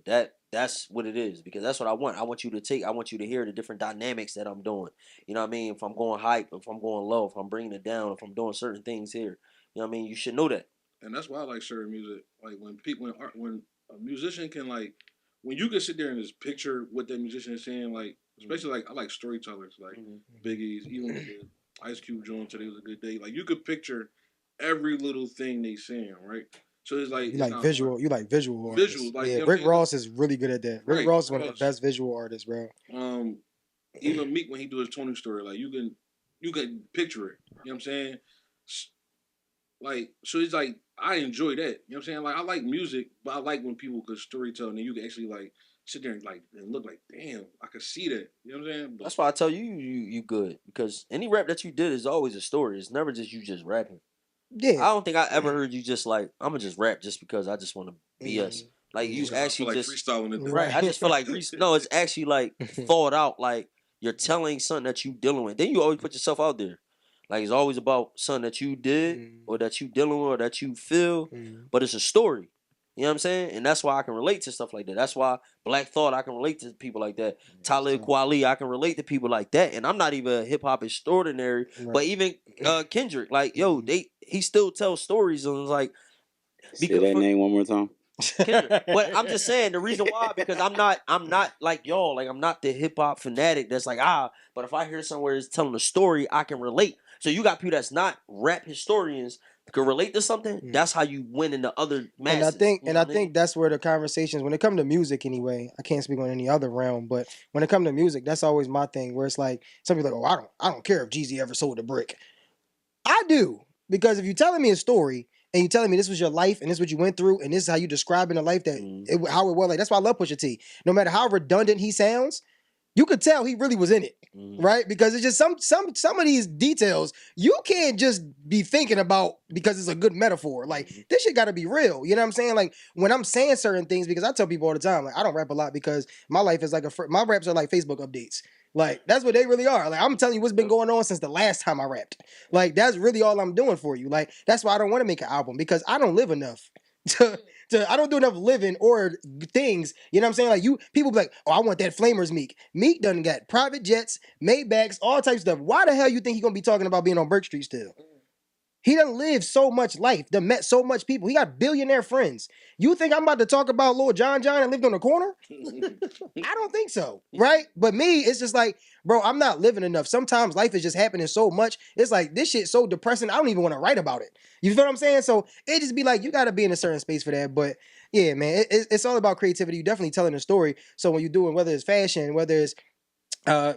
that's what it is because that's what I want. I want you to hear the different dynamics that I'm doing. You know what I mean? If I'm going hype, if I'm going low, if I'm bringing it down, if I'm doing certain things here. You know what I mean? You should know that. And that's why I like certain music. Like when a musician can like, when you can sit there and just picture what that musician is saying, like, especially like, I like storytellers, like Biggie's, even the Ice Cube joint Today Was a Good Day. Like you could picture every little thing they saying, right? So it's like, you like visual artists. Visual, like, yeah, you know Rick Ross is really good at that. Rick Ross is one of the best visual artists, bro. Even Meek when he do his Tony story, like you can picture it. You know what I'm saying? Like, so it's like I enjoy that. You know what I'm saying? Like, I like music, but I like when people could storytell and you can actually like sit there and like and look like, damn, I could see that. You know what I'm saying? But That's why I tell you good because any rap that you did is always a story. It's never just you just rapping. Yeah. I don't think I ever heard you just like I'm gonna just rap just because I just want to BS. Like you I feel actually like just freestyling it. right. I just feel like no, it's actually like thought out. Like you're telling something that you dealing with. Then you always put yourself out there. Like it's always about something that you did or that you dealing with or that you feel, but it's a story. You know what I'm saying? And that's why I can relate to stuff like that. That's why Black Thought, I can relate to people like that. Talib Kweli, I can relate to people like that. And I'm not even a hip hop extraordinary, but even Kendrick, like, yo, he still tells stories and it's like Say that name one more time. Kendrick. But I'm just saying the reason why because I'm not like y'all, like I'm not the hip hop fanatic that's like but if I hear somewhere it's telling a story, I can relate. So you got people that's not rap historians can relate to something. That's how you win in the other masses. And I think that's where the conversations when it comes to music anyway. I can't speak on any other realm, but when it comes to music, that's always my thing. Where it's like some people are like, oh, I don't care if Jeezy ever sold a brick. I do because if you're telling me a story. And you telling me this was your life and this is what you went through and this is how you describing a life that how it was. Like that's why I love Pusha T. No matter how redundant he sounds, you could tell he really was in it, right? Because it's just some of these details you can't just be thinking about because it's a good metaphor. Like this shit got to be real. You know what I'm saying? Like when I'm saying certain things, because I tell people all the time, like I don't rap a lot because my life is like my raps are like Facebook updates. Like that's what they really are. Like I'm telling you what's been going on since the last time I rapped. Like that's really all I'm doing for you. Like that's why I don't want to make an album because I don't live enough to I don't do enough living or things. You know what I'm saying? Like people be like, oh, I want that Flamers Meek. Meek done got private jets, Maybachs, all types of stuff. Why the hell you think he gonna be talking about being on Burke Street still? He done lived so much life, done met so much people. He got billionaire friends. You think I'm about to talk about Lil John and lived on the corner? I don't think so, right? But me, it's just like, bro, I'm not living enough. Sometimes life is just happening so much. It's like, this shit's so depressing, I don't even want to write about it. You feel what I'm saying? So it just be like, you got to be in a certain space for that. But yeah, man, it's all about creativity. You definitely telling a story. So when you're doing, whether it's fashion, whether it's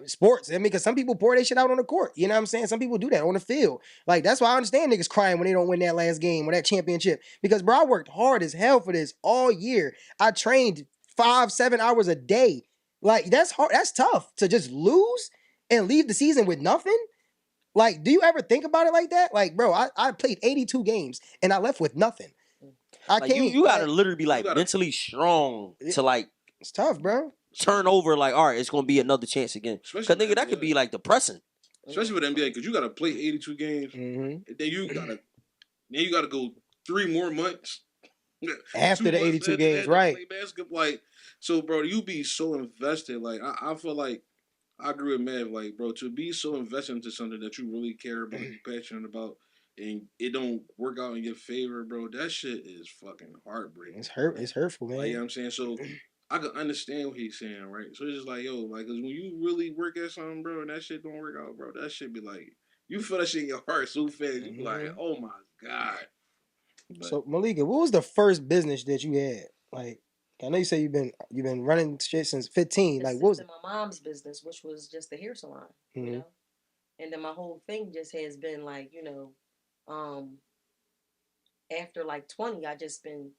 sports. I mean, because some people pour their shit out on the court. You know what I'm saying? Some people do that on the field. Like, that's why I understand niggas crying when they don't win that last game or that championship. Because, bro, I worked hard as hell for this all year. I trained 5-7 hours a day. Like, that's hard. That's tough to just lose and leave the season with nothing. Like, do you ever think about it like that? Like, bro, I played 82 games and I left with nothing. I like, can't. You gotta literally be like mentally strong to like. It's tough, bro. Turn over like, all right, it's gonna be another chance again. Because nigga, that could be like depressing. Especially with NBA, because you gotta play 82 games, and then you gotta go 3 more months after the 82 games, right? Play basketball, like so, bro. You be so invested. Like I feel like I agree with Mav. Like, bro, to be so invested into something that you really care about, you're passionate about, and it don't work out in your favor, bro. That shit is fucking heartbreaking. It's hurtful, man. Like, you know what I'm saying? So I can understand what he's saying, right? So it's just like, yo, like, cause when you really work at something, bro, and that shit don't work out, bro, that shit be like, you feel that shit in your heart so fast, you be like, oh my God. But, so Malika, what was the first business that you had? Like, I know you say you've been running shit since 15. Like, what was my mom's business, which was just the hair salon, you know? And then my whole thing just has been like, you know, after like 20, I just been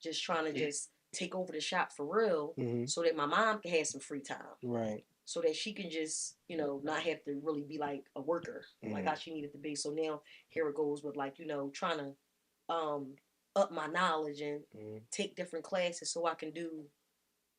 just trying to just take over the shop for real so that my mom can have some free time. Right. So that she can just, you know, not have to really be like a worker like how she needed to be. So now here it goes with like, you know, trying to up my knowledge and take different classes so I can do,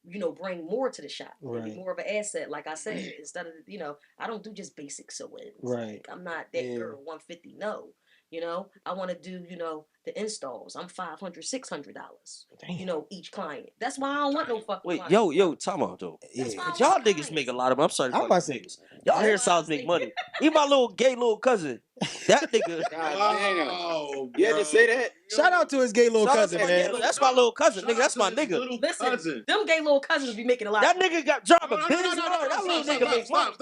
you know, bring more to the shop. Right. Be more of an asset. Like I said, instead of, you know, I don't do just basic sewing. Right. Like, I'm not that girl, 150. No. You know, I want to do, you know, the installs. I'm $500, $600. You know, each client. That's why I don't want no fucking. Wait, yo, time out though. Y'all niggas make a lot of money. I'm sorry. I'm about to say, y'all hairstyles make money. Even my little gay little cousin. That nigga. God damn. You had to say that. Shout out to his gay little cousin, man. That's my little cousin, nigga. That's my nigga. Listen, them gay little cousins be making a lot. That nigga got driving business. That little nigga makes money.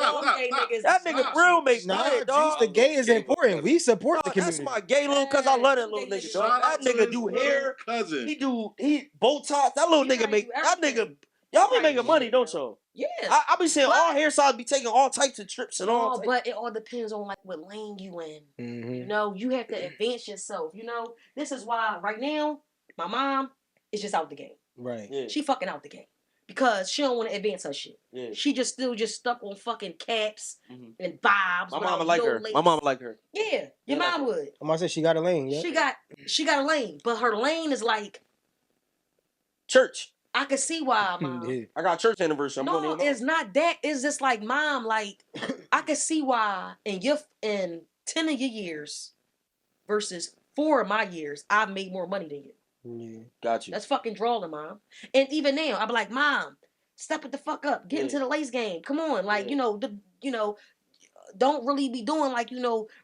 That nigga real makes money, dog. The gay is important. We support the community. That's my gay little cousin. I love that little nigga, dog. That nigga do hair. He bow ties. That little nigga make. That nigga. Y'all be making money, don't y'all? Yeah. I be seeing all hairstyles be taking all types of trips and all. But it all depends on like what lane you in. Mm-hmm. You know, you have to advance yourself. You know, this is why right now my mom is just out the game. Right. Yeah. She fucking out the game because she don't want to advance her shit. Yeah. She just still stuck on fucking caps and vibes. My mama like her. Lace. My mama like her. Yeah, your mom would. My mom said she got a lane. Yeah. She got a lane, but her lane is like church. I can see why, Mom. Yeah. I got church anniversary. No, it's not that. It's just like, Mom, like, I can see why in 10 of your years versus 4 of my years, I've made more money than you. Yeah. Got you. That's fucking drawing, Mom. And even now, I'm like, Mom, step it the fuck up. Get into the lace game. Come on. Like, don't really be doing like,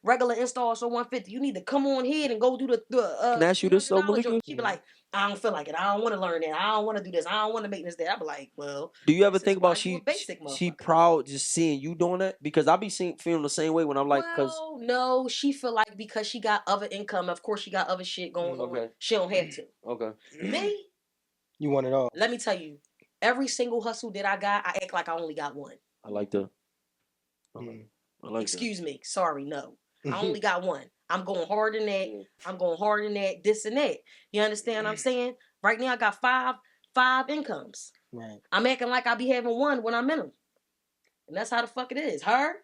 regular installs for $150. You need to come on here and go do the Can I ask you this though, Malika? She be like, I don't feel like it. I don't want to learn that. I don't want to do this. I don't want to make this that. I be like, well. Do you ever think about she motherfucker. proud just seeing you doing that? Because I be feeling the same way when I'm like, well, no, she feel like because she got other income. Of course, she got other shit going on. She don't have to. Okay. Me? You want it all. Let me tell you, every single hustle that I got, I act like I only got one. I like that. Okay. I like Excuse me. Sorry, no. I only got one. I'm going hard in that. I'm going hard in that, this and that. You understand what I'm saying? Right now, I got five incomes. Right. I'm acting like I be having one when I'm in them. And that's how the fuck it is. Her,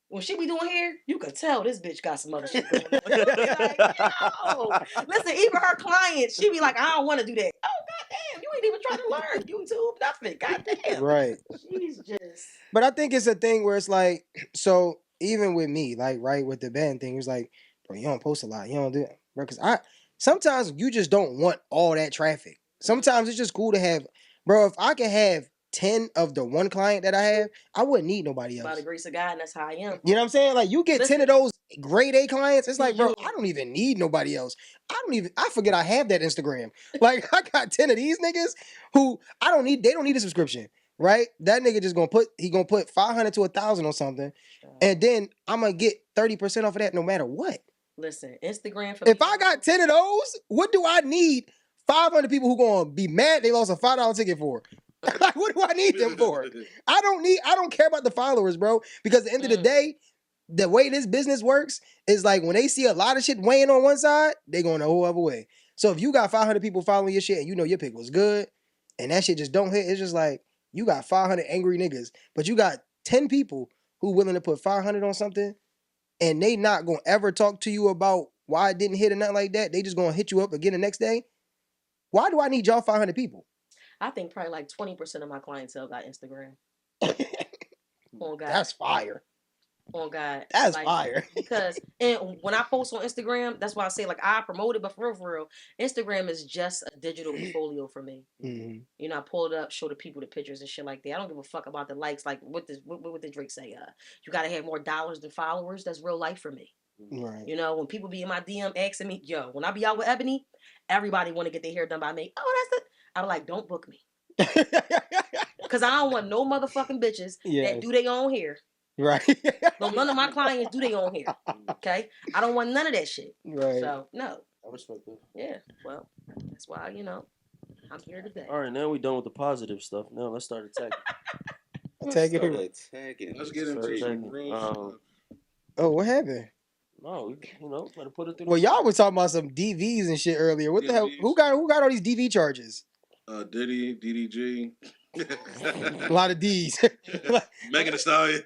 when she be doing hair, you can tell this bitch got some other shit going on. Like, yo. Listen, even her clients, she be like, I don't want to do that. Oh, goddamn, you ain't even trying to learn YouTube, nothing. Goddamn. Right. She's just... But I think it's a thing where it's like, so even with me, like, right, with the band thing, it's like, bro, you don't post a lot. You don't do it. Bro, because sometimes you just don't want all that traffic. Sometimes it's just cool to have, bro, if I can have 10 of the one client that I have, I wouldn't need nobody else. By the grace of God, and that's how I am. You know what I'm saying? Like, you get 10 of those grade A clients, it's like, bro, I don't even need nobody else. I forget I have that Instagram. Like, I got 10 of these niggas who they don't need a subscription. Right? That nigga just gonna put 500 to 1,000 on something, and then I'm gonna get 30% off of that no matter what. Listen, Instagram. If I got 10 of those, what do I need 500 people who gonna be mad they lost a $5 ticket for? Like, what do I need them for? I don't care about the followers, bro. Because at the end of the day, the way this business works is like when they see a lot of shit weighing on one side, they going the whole other way. So if you got 500 people following your shit and you know your pick was good, and that shit just don't hit, it's just like, you got 500 angry niggas, but you got 10 people who willing to put 500 on something, and they not gonna ever talk to you about why it didn't hit or nothing like that. They just gonna hit you up again the next day. Why do I need y'all 500 people? I think probably like 20% of my clientele got Instagram. Oh God, that's fire. Oh God, that's fire. Because when I post on Instagram, that's why I say like I promote it, but for real, Instagram is just a digital portfolio for me. Mm-hmm. You know, I pull it up, show the people the pictures and shit like that. I don't give a fuck about the likes. Like what did Drake say? You gotta have more dollars than followers. That's real life for me. Right. You know, when people be in my DM asking me, yo, when I be out with Ebony, everybody want to get their hair done by me. Oh, that's it. I'm like, don't book me. Because I don't want no motherfucking bitches that do their own hair. Right. No, none of my clients do their own hair. Okay? I don't want none of that shit. Right. So, no. I respect that. Yeah. Well, that's why, I'm here today. All right, now we done with the positive stuff. Now let's start attacking. Attacking. Let's get into some real Oh, what happened? No, better put it through. Well, y'all were talking about some DVs and shit earlier. What the hell? Who got all these DV charges? Diddy, DDG. A lot of D's. Megan Thee Stallion.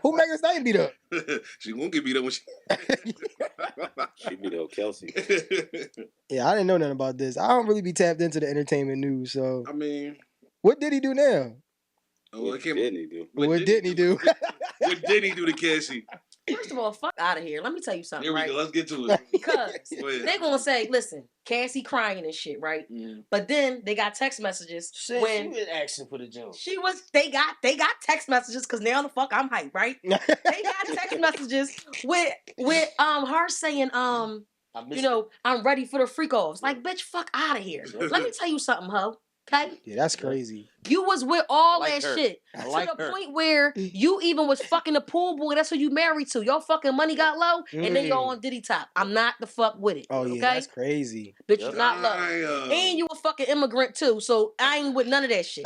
Who Megan Thee Stallion beat up? She won't get beat up when she beat up Kelsey. Yeah, I didn't know nothing about this. I don't really be tapped into the entertainment news, so. I mean, what did he do now? What didn't he do? What didn't he do? What did he do to Cassie? First of all, fuck out of here. Let me tell you something. Here we go. Let's get to it. Because they're gonna say, "Listen, Cassie crying and shit," right? Mm. But then they got text messages when she was asking for the jump. They got text messages because now the fuck I'm hyped, right? They got text messages with her saying I'm ready for the freak offs. Like, bitch, fuck out of here. Let me tell you something, ho. Okay? Yeah, that's crazy. You was with all I like that her. shit. I To like the her. point where you even was fucking a pool boy. That's who you married to. Your fucking money got low, and then y'all on Diddy top. I'm not the fuck with it. Oh yeah, okay? that's crazy. Bitch, you not low. And you a fucking immigrant too, so I ain't with none of that shit.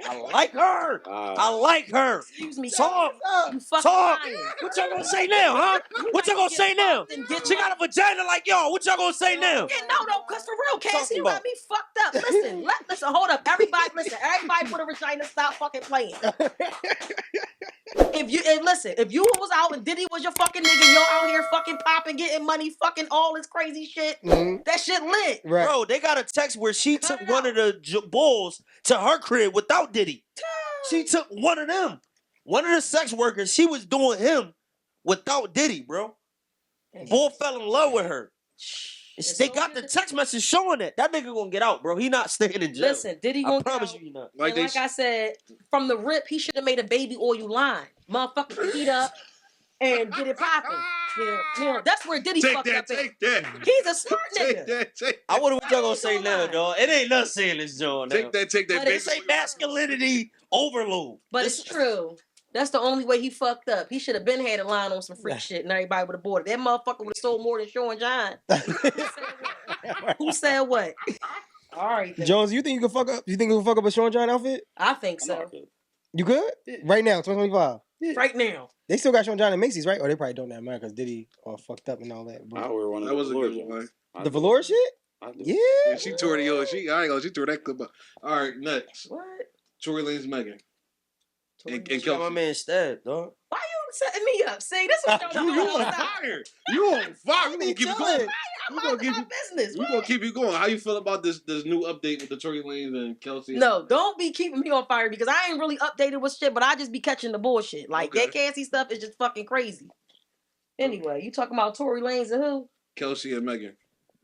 I like her. I like her. Excuse me. Talk. You fucking lying. What y'all gonna say now, huh? What y'all gonna say now? She got a vagina like y'all. What y'all gonna say now? Yeah, no, cause for real, Cassie, you about? got me fucked up. Listen, hold up. Everybody put a vagina, stop fucking playing. If you was out and Diddy was your fucking nigga, y'all out here fucking popping, getting money, fucking all this crazy shit, that shit lit. Right. Bro, they got a text where she took one of the bulls to her crib without Diddy. She took one of them. One of the sex workers, she was doing him without Diddy, bro. Bull fell in love with her. They got the text message showing that. That nigga gonna get out, bro. He not staying in jail. Listen, Diddy gonna I promise get out. you he not. Like, I said, from the rip, he should have made a baby oil line. Motherfucker can heat up and get it popping. Yeah. That's where Diddy fucked up. Take that. He's a smart nigga. Take that. I wonder what y'all gonna say now, dog. It ain't nothing saying this, John. Take that. But This ain't masculinity overload. But it's true. That's the only way he fucked up. He should have been had a line on some freak shit and everybody would have bought it. That motherfucker would have sold more than Sean John. Who said what? All right. Then. Jones, you think you can fuck up? You think you can fuck up a Sean John outfit? I think so. You could? Yeah. Right now, 2025. Yeah. Right now. They still got Sean John and Macy's, right? Or they probably don't that matter because Diddy all fucked up and all that. Bro. I wear one of the velour ones. The velour shit? Yeah. She tore the yo. She tore that clip up. All right, next. What? Tory Lanez Megan. And Kelsey. My man stabbed, dog. Why you setting me up? See, this is what you on fire. You on fire. We gonna keep it going. We gonna keep you going. How you feel about this new update with the Tory Lanez and Kelsey? No, don't be keeping me on fire because I ain't really updated with shit, but I just be catching the bullshit. Like that Cassie stuff is just fucking crazy. Anyway, you talking about Tory Lanez and who? Kelsey and Megan.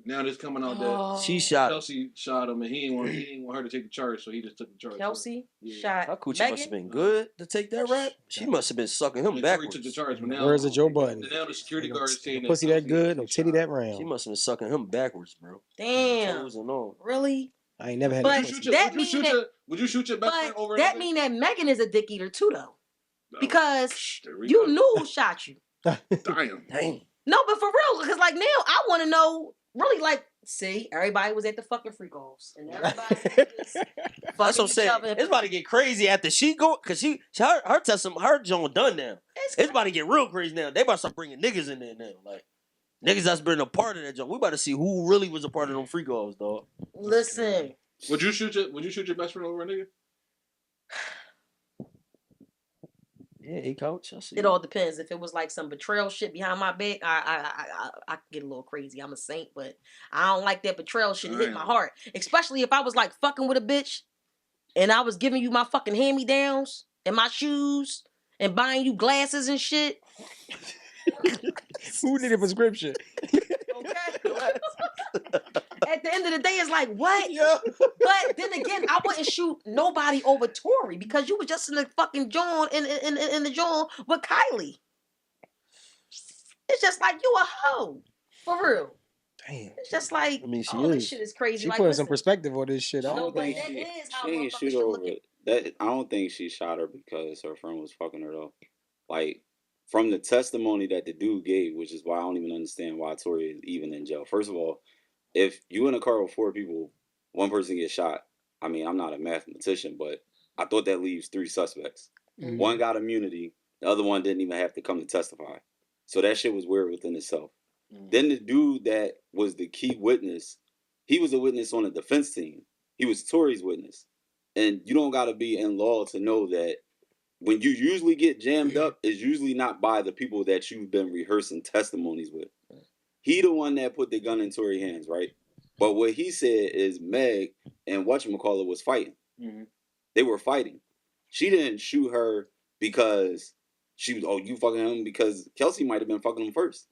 Now this coming out that she shot Kelsey shot him and he didn't want her to take the charge, so he just took the charge. Kelsey shot. Her coochie must have been good to take that rap. She must have been sucking him backwards. Took the charge, but now, where's the Joe Budden? Now the security guard is saying pussy that good, no titty that round. She must have been sucking him backwards, bro. Damn. I Really? ain't never had. But would you shoot your best friend over? That mean that Megan is a dick eater too, though, because you knew who shot you. Damn. No, but for real, because like now I want to know. Really, like, see, everybody was at the fucking freak offs, and everybody was just that's what I'm saying. It's about to get crazy after she go, cause her Joan done now. It's about to get real crazy now. They about to start bringing niggas in there now, like niggas that's been a part of that joint. We about to see who really was a part of them freak offs, dog. Listen, would you shoot your best friend over a nigga? Yeah, coach. It all depends. If it was like some betrayal shit behind my back, I could get a little crazy. I'm a saint, but I don't like that betrayal shit to hit my heart. Especially if I was like fucking with a bitch and I was giving you my fucking hand-me-downs and my shoes and buying you glasses and shit. Who needed a prescription? Okay. At the end of the day, it's like, what? Yeah. But then again, I wouldn't shoot nobody over Tory because you was just in the fucking joint in the joint with Kylie. It's just like you a hoe. For real. Damn. It's just like, this shit is crazy. She like, putting some perspective on this shit. I don't think she ain't shoot her over that. I don't think she shot her because her friend was fucking her though. Like, from the testimony that the dude gave, which is why I don't even understand why Tory is even in jail. First of all, if you in a car with 4 people, one person gets shot. I mean, I'm not a mathematician, but I thought that leaves 3 suspects. Mm-hmm. One got immunity. The other one didn't even have to come to testify. So that shit was weird within itself. Mm-hmm. Then the dude that was the key witness, he was a witness on the defense team. He was Tory's witness. And you don't got to be in law to know that when you usually get jammed up, it's usually not by the people that you've been rehearsing testimonies with. He the one that put the gun in Tory's hands, right? But what he said is Meg and whatchamacallit was fighting. Mm-hmm. They were fighting. She didn't shoot her because she was, you fucking him, because Kelsey might have been fucking him first.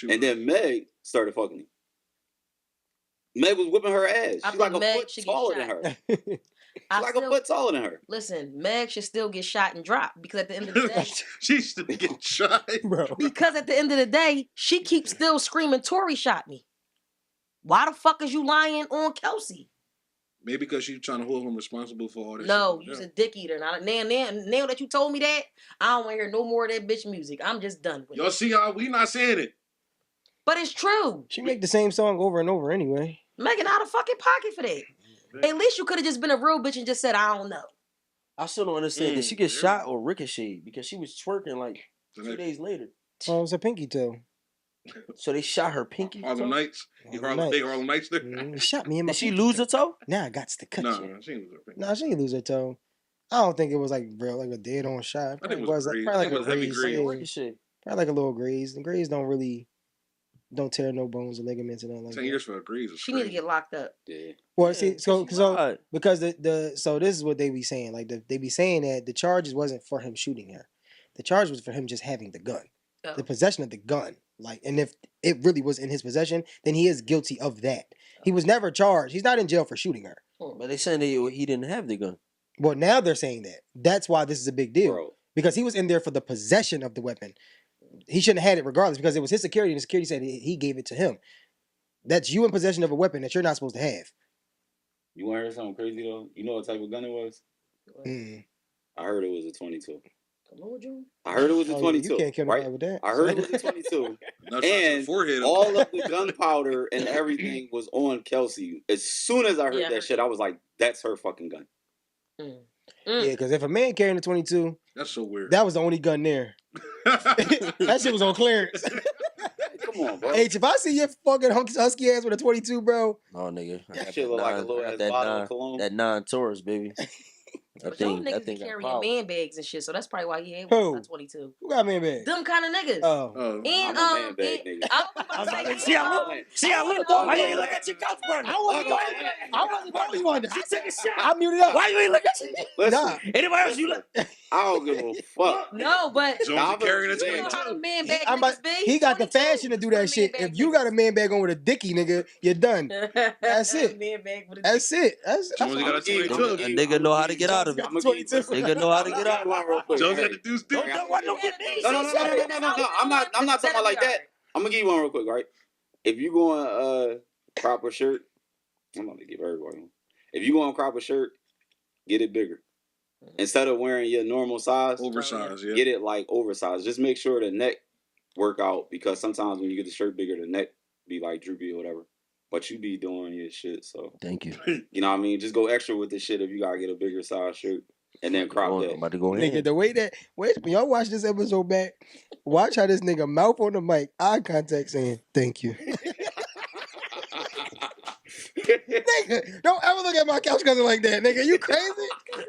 And then Meg started fucking him. Meg was whipping her ass. She's like a foot taller than her. She's like a foot taller than her. Listen, Meg should still get shot and dropped because at the end of the day, she should be getting shot, bro. Because at the end of the day, she keeps still screaming, "Tory shot me." Why the fuck is you lying on Kelsey? Maybe because she's trying to hold him responsible for all this. No, shit. you's a dick eater. Now that you told me that, I don't want to hear no more of that bitch music. I'm just done with Y'all it. see how we not saying it? But it's true. She make the same song over and over anyway. Making out of fucking pocket for that. At least you could have just been a real bitch and just said, I don't know. I still don't understand. Did she get shot or ricocheted? Because she was twerking like 2 days later. Oh, it was a pinky toe. So they shot her pinky. Harlem Nights. Harlem Nights there. Shot me in my Did she pinky lose toe. her toe? Nah, I got to cut No, you. she didn't lose her pinky. Nah, she didn't lose her toe. I don't think it was like real, like a dead on shot. I think it was a graze. probably I think it was heavy graze. Ricochet. Probably like a little graze. The graze don't tear no bones or ligaments and nothing like 10 that. years for a graze. She need to get locked up. Yeah. Well, Yeah, see, so lied. because so this is what they be saying. Like they be saying that the charges wasn't for him shooting her. The charge was for him just having the gun, Oh. the possession of the gun. Like, and if it really was in his possession, then he is guilty of that. He was never charged. He's not in jail for shooting her. But they saying he didn't have the gun. Well, now they're saying that. That's why this is a big deal. Bro. Because he was in there for the possession of the weapon. He shouldn't have had it regardless because it was his security, and the security said he gave it to him. That's you in possession of a weapon that you're not supposed to have. You want to hear something crazy though? You know what type of gun it was? Mm. I heard it was a 22. Lord, you. I heard it was a Oh, 22. you can't kill nobody right? with that. I heard it was a 22. No shots to the And forehead. all of the gunpowder and everything was on Kelsey. As soon as I heard that shit, I was like, that's her fucking gun. Yeah, because if a man carrying a 22, That's so weird. that was the only gun there. That shit was on clearance. Come on, bro. H, if I see your fucking husky ass with a 22, bro. Oh, nigga. That shit look like a little ass bottle of cologne. That 9 Taurus, baby. But y'all niggas be carrying man bags and shit, so that's probably why he had Who? one 22. Who got man bag? Them kind of niggas. Oh. And I'm a man bag nigga. I was about to say, See how look, dog. why you ain't look at your couch burner? I wasn't going on that. She took a shot. I muted up. Why you ain't look at your Listen, Nah. Anybody else you look? I don't give a fuck. No, but Jones be carrying a You you know 22. how the man bag I'm about, niggas be? he got the 22. fashion to do that shit. If you got a man bag on with a dicky, nigga, you're done. That's it. Man bag with a That's it. That's Jones got a 22. A nigga know how to get out of it. I'm gonna give you Nigga know how to get out of it. real quick. Jones Hey. got the deuce too. No. I'm not talking about like that. I'm gonna give you one real quick, right? If you go on crop a shirt, I'm gonna give everybody one. If you go on crop a shirt, get it bigger. Instead of wearing your normal size, Oversized, yeah. get it like oversized. Just make sure the neck work out because sometimes when you get the shirt bigger, the neck be like droopy or whatever. But you be doing your shit, so Thank you. you know what I mean. Just go extra with this shit if you gotta get a bigger size shirt, and then crop I'm that. about to go Nigga, in. the way that when y'all watch this episode back, watch how this nigga mouth on the mic, eye contact saying, thank you. Nigga, don't ever look at my couch cousin like that, nigga. You crazy?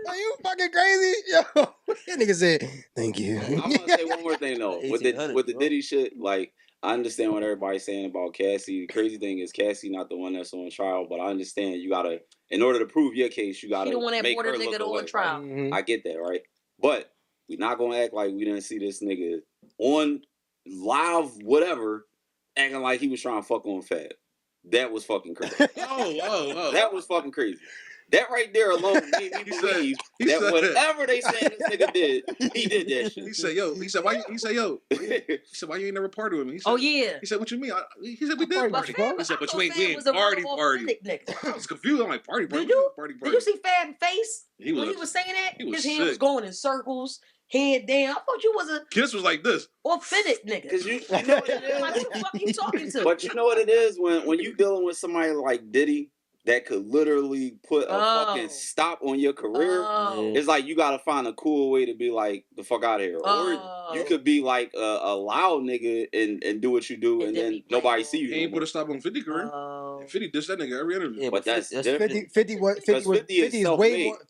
Are you fucking crazy? Yo, that nigga said, thank you. I'm gonna say one more thing though. With the 1800, Diddy shit, like I understand what everybody's saying about Cassie. The crazy thing is Cassie not the one that's on trial, but I understand you gotta, in order to prove your case, you gotta She the one that make brought her her look nigga away. on trial. Mhm. I get that, right? But we're not gonna act like we didn't see this nigga on live, whatever, acting like he was trying to fuck on Fab. That was fucking crazy. Oh. That was fucking crazy. That right there alone made me believe that whatever they saying this nigga did, he did that shit. He said, "Yo." He said, "Why?" He said, "Why you ain't never party with me?" He said, Oh yeah. He said, "What you mean?" He said, "We did But party." Fab- He said, "But you ain't Fab we was ain't a party real party." authentic nigga. I was confused. I'm like, "Party party." Did you? Party Did party. you see Fab face He when was. he was saying that? he was His hand was sick. going in circles, head down. I thought you was a Kiss was like this. authentic nigga. Cause you know what it Like, is? who the fuck you talking to? But you know what it is when you dealing with somebody like Diddy that could literally put a fucking stop on your career. Oh. It's like you gotta find a cool way to be like the fuck out of here, or you could be like a loud nigga and do what you do, and then nobody see you. He ain't put a stop on 50 career. 50 dissed that nigga every interview. Yeah, But that's different. 50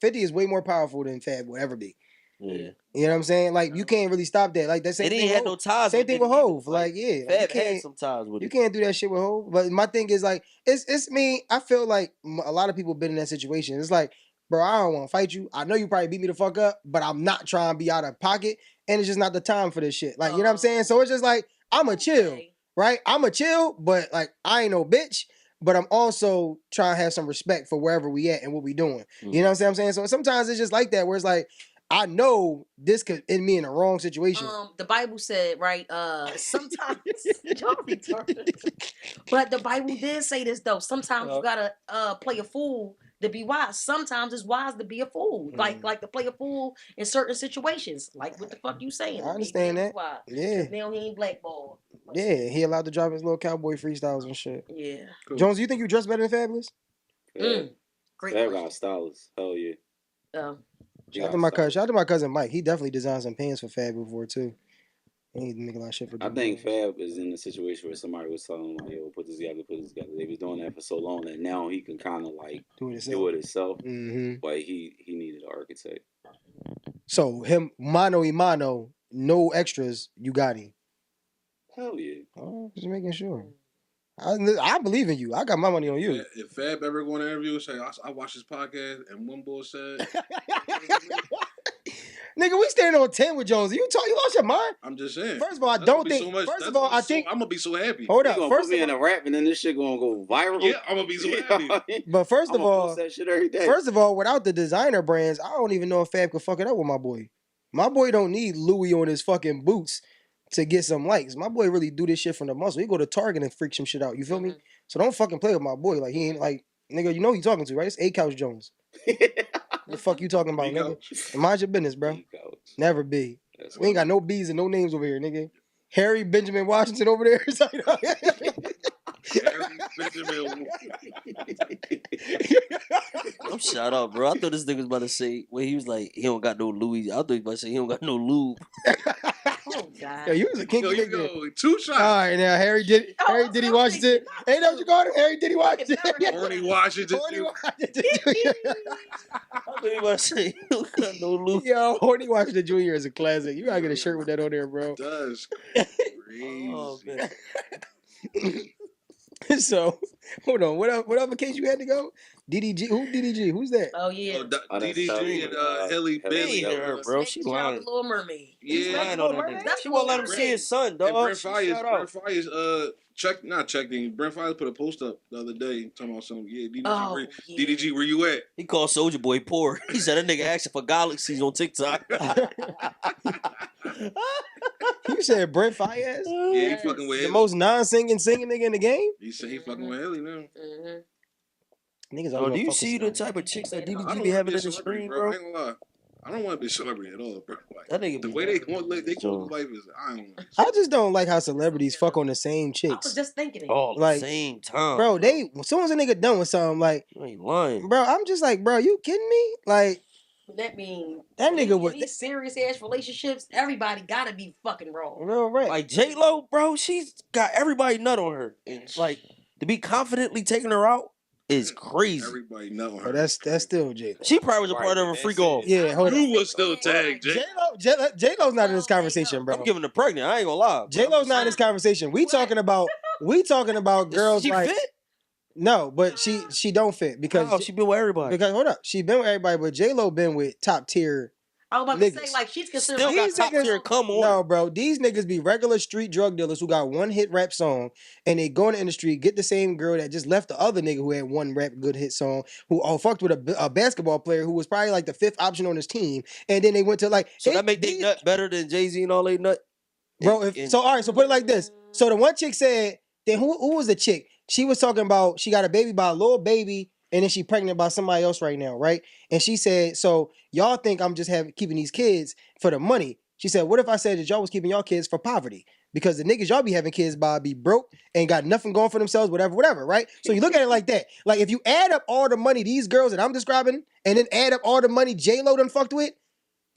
50 is way more powerful than Fab will ever be. Yeah. You know what I'm saying? Like, you can't really stop that. Like, that same And he thing. had no ties. Same thing with Hov. Like, yeah. Like, Fab you had can't, some ties with you it. can't do that shit with Hov. But my thing is, like, it's me. I feel like a lot of people been in that situation. It's like, bro, I don't want to fight you. I know you probably beat me the fuck up, but I'm not trying to be out of pocket. And it's just not the time for this shit. Like, you know what I'm saying? So it's just like, I'm a chill, right? I'm a chill, but like, I ain't no bitch. But I'm also trying to have some respect for wherever we at and what we doing. You know what I'm saying? So sometimes it's just like that, where it's like, I know this could end me in a wrong situation. The Bible said, right, sometimes y'all retarded. But the Bible did say this though. Sometimes you gotta play a fool to be wise. Sometimes it's wise to be a fool, like to play a fool in certain situations, like what the fuck you saying. I understand that. Yeah. Now he ain't blackballed. Yeah, he allowed to drop his little cowboy freestyles and shit. Yeah. Cool. Jones, you think you dress better than Fabulous? Great Fab question. got stylist. Hell yeah. Shout out to my cousin Mike. He definitely designed some pants for Fab before too. He need to make a lot of shit for. I think Fab is in a situation where somebody was telling him like, "Yo, put this together, put this together." They was doing that for so long that now he can kind of like do it himself. Mm-hmm. But he needed an architect. So him mano y mano, no extras. You got him. Hell yeah. Oh, just making sure. I believe in you. I got my money on you. If Fab ever go on an interview and say, I watched his podcast and one boy said, nigga, we standing on 10 with Jones. You lost your mind? I'm just saying. First of all, I don't think. First of all, I think I'm gonna be so happy. Hold up. First put me in a rap and then this shit gonna go viral. Yeah, I'm gonna be so happy. But first of all, that shit every day. First of all, without the designer brands, I don't even know if Fab could fuck it up with my boy. My boy don't need Louis on his fucking boots to get some likes. My boy really do this shit from the muscle. He go to Target and freak some shit out. You feel me? So don't fucking play with my boy. Like he ain't like nigga. You know who you talking to, right? It's A Couch Jones. The fuck you talking about, nigga? Mind your business, bro. Never be. We ain't got no B's and no names over here, nigga. Harry Benjamin Washington over there. I'm shut up, bro. I thought this nigga was about to say when he was like, he don't got no Louis. I thought he was about to say he don't got no lube. Oh God. Yo, you was a kinky nigga. Yo, 2 shots. All right, now Harry Diddy Washington. Ain't that what you called him? Harry Diddy Washington. Horny Washington. Horny Washington I thought he was about to say he don't got no lube. Yo, Horny Washington Jr. is a classic. You gotta get a shirt with that on there, bro. It does. Crazy. Oh, man. So, hold on. What other case you had to go? DDG. Who DDG? Who's that? Oh yeah. DDG and Haley Bailey. Bro, she lying. Little Mermaid. Yeah, lying on that nigga. She won't let him see his son, dog. And Brent Fires, Brent Fires put a post up the other day talking about something. Yeah, DDG, where you at? He called Soulja Boy poor. He said that nigga asking for galaxies on TikTok. You said Brent Fires? Yeah, he fucking with the Haley. most non-singing nigga in the game? He said he fucking with Haley now. Niggas do you see the type of chicks that DDG be having in the screen, bro? I ain't gonna lie. I don't want to be a celebrity at all, bro. Like, That nigga the be way they go life is, I just don't like how celebrities fuck on the same chicks. I was just thinking it. All Like, the same time. Bro, as soon as a nigga done with something, like, You ain't lying. bro, I'm just like, bro, you kidding me? Like, That mean that nigga was these serious ass relationships. Everybody gotta be fucking wrong. real right. Like J-Lo, bro, she's got everybody nut on her. And like, to be confidently taking her out is crazy. Everybody know her. Oh, that's still J. She probably was a part of a freak off. Yeah, hold on. You was still tagged, J. J-Lo's not in this conversation, bro. I'm giving her pregnant. I ain't gonna lie. J-Lo's not in this conversation. We talking about girls She like fit? no, but she don't fit because she been with everybody. Because hold up, she been with everybody, but J-Lo been with top tier. I was about to Niggas. say like she's considered. Still got top tier. Come on. No, bro, these niggas be regular street drug dealers who got one hit rap song, and they go in the industry, get the same girl that just left the other nigga who had one rap good hit song, who fucked with a basketball player who was probably like the 5th option on his team, and then they went to like. So that make they nut better than Jay-Z and all they nut? Bro, all right, so put it like this. So the one chick said, then who was the chick? She was talking about she got a baby by a little baby, and then she pregnant by somebody else right now, right? And she said, so y'all think I'm just keeping these kids for the money. She said, what if I said that y'all was keeping y'all kids for poverty? Because the niggas y'all be having kids by be broke and got nothing going for themselves, whatever, right? So you look at it like that. Like if you add up all the money these girls that I'm describing, and then add up all the money J-Lo done fucked with,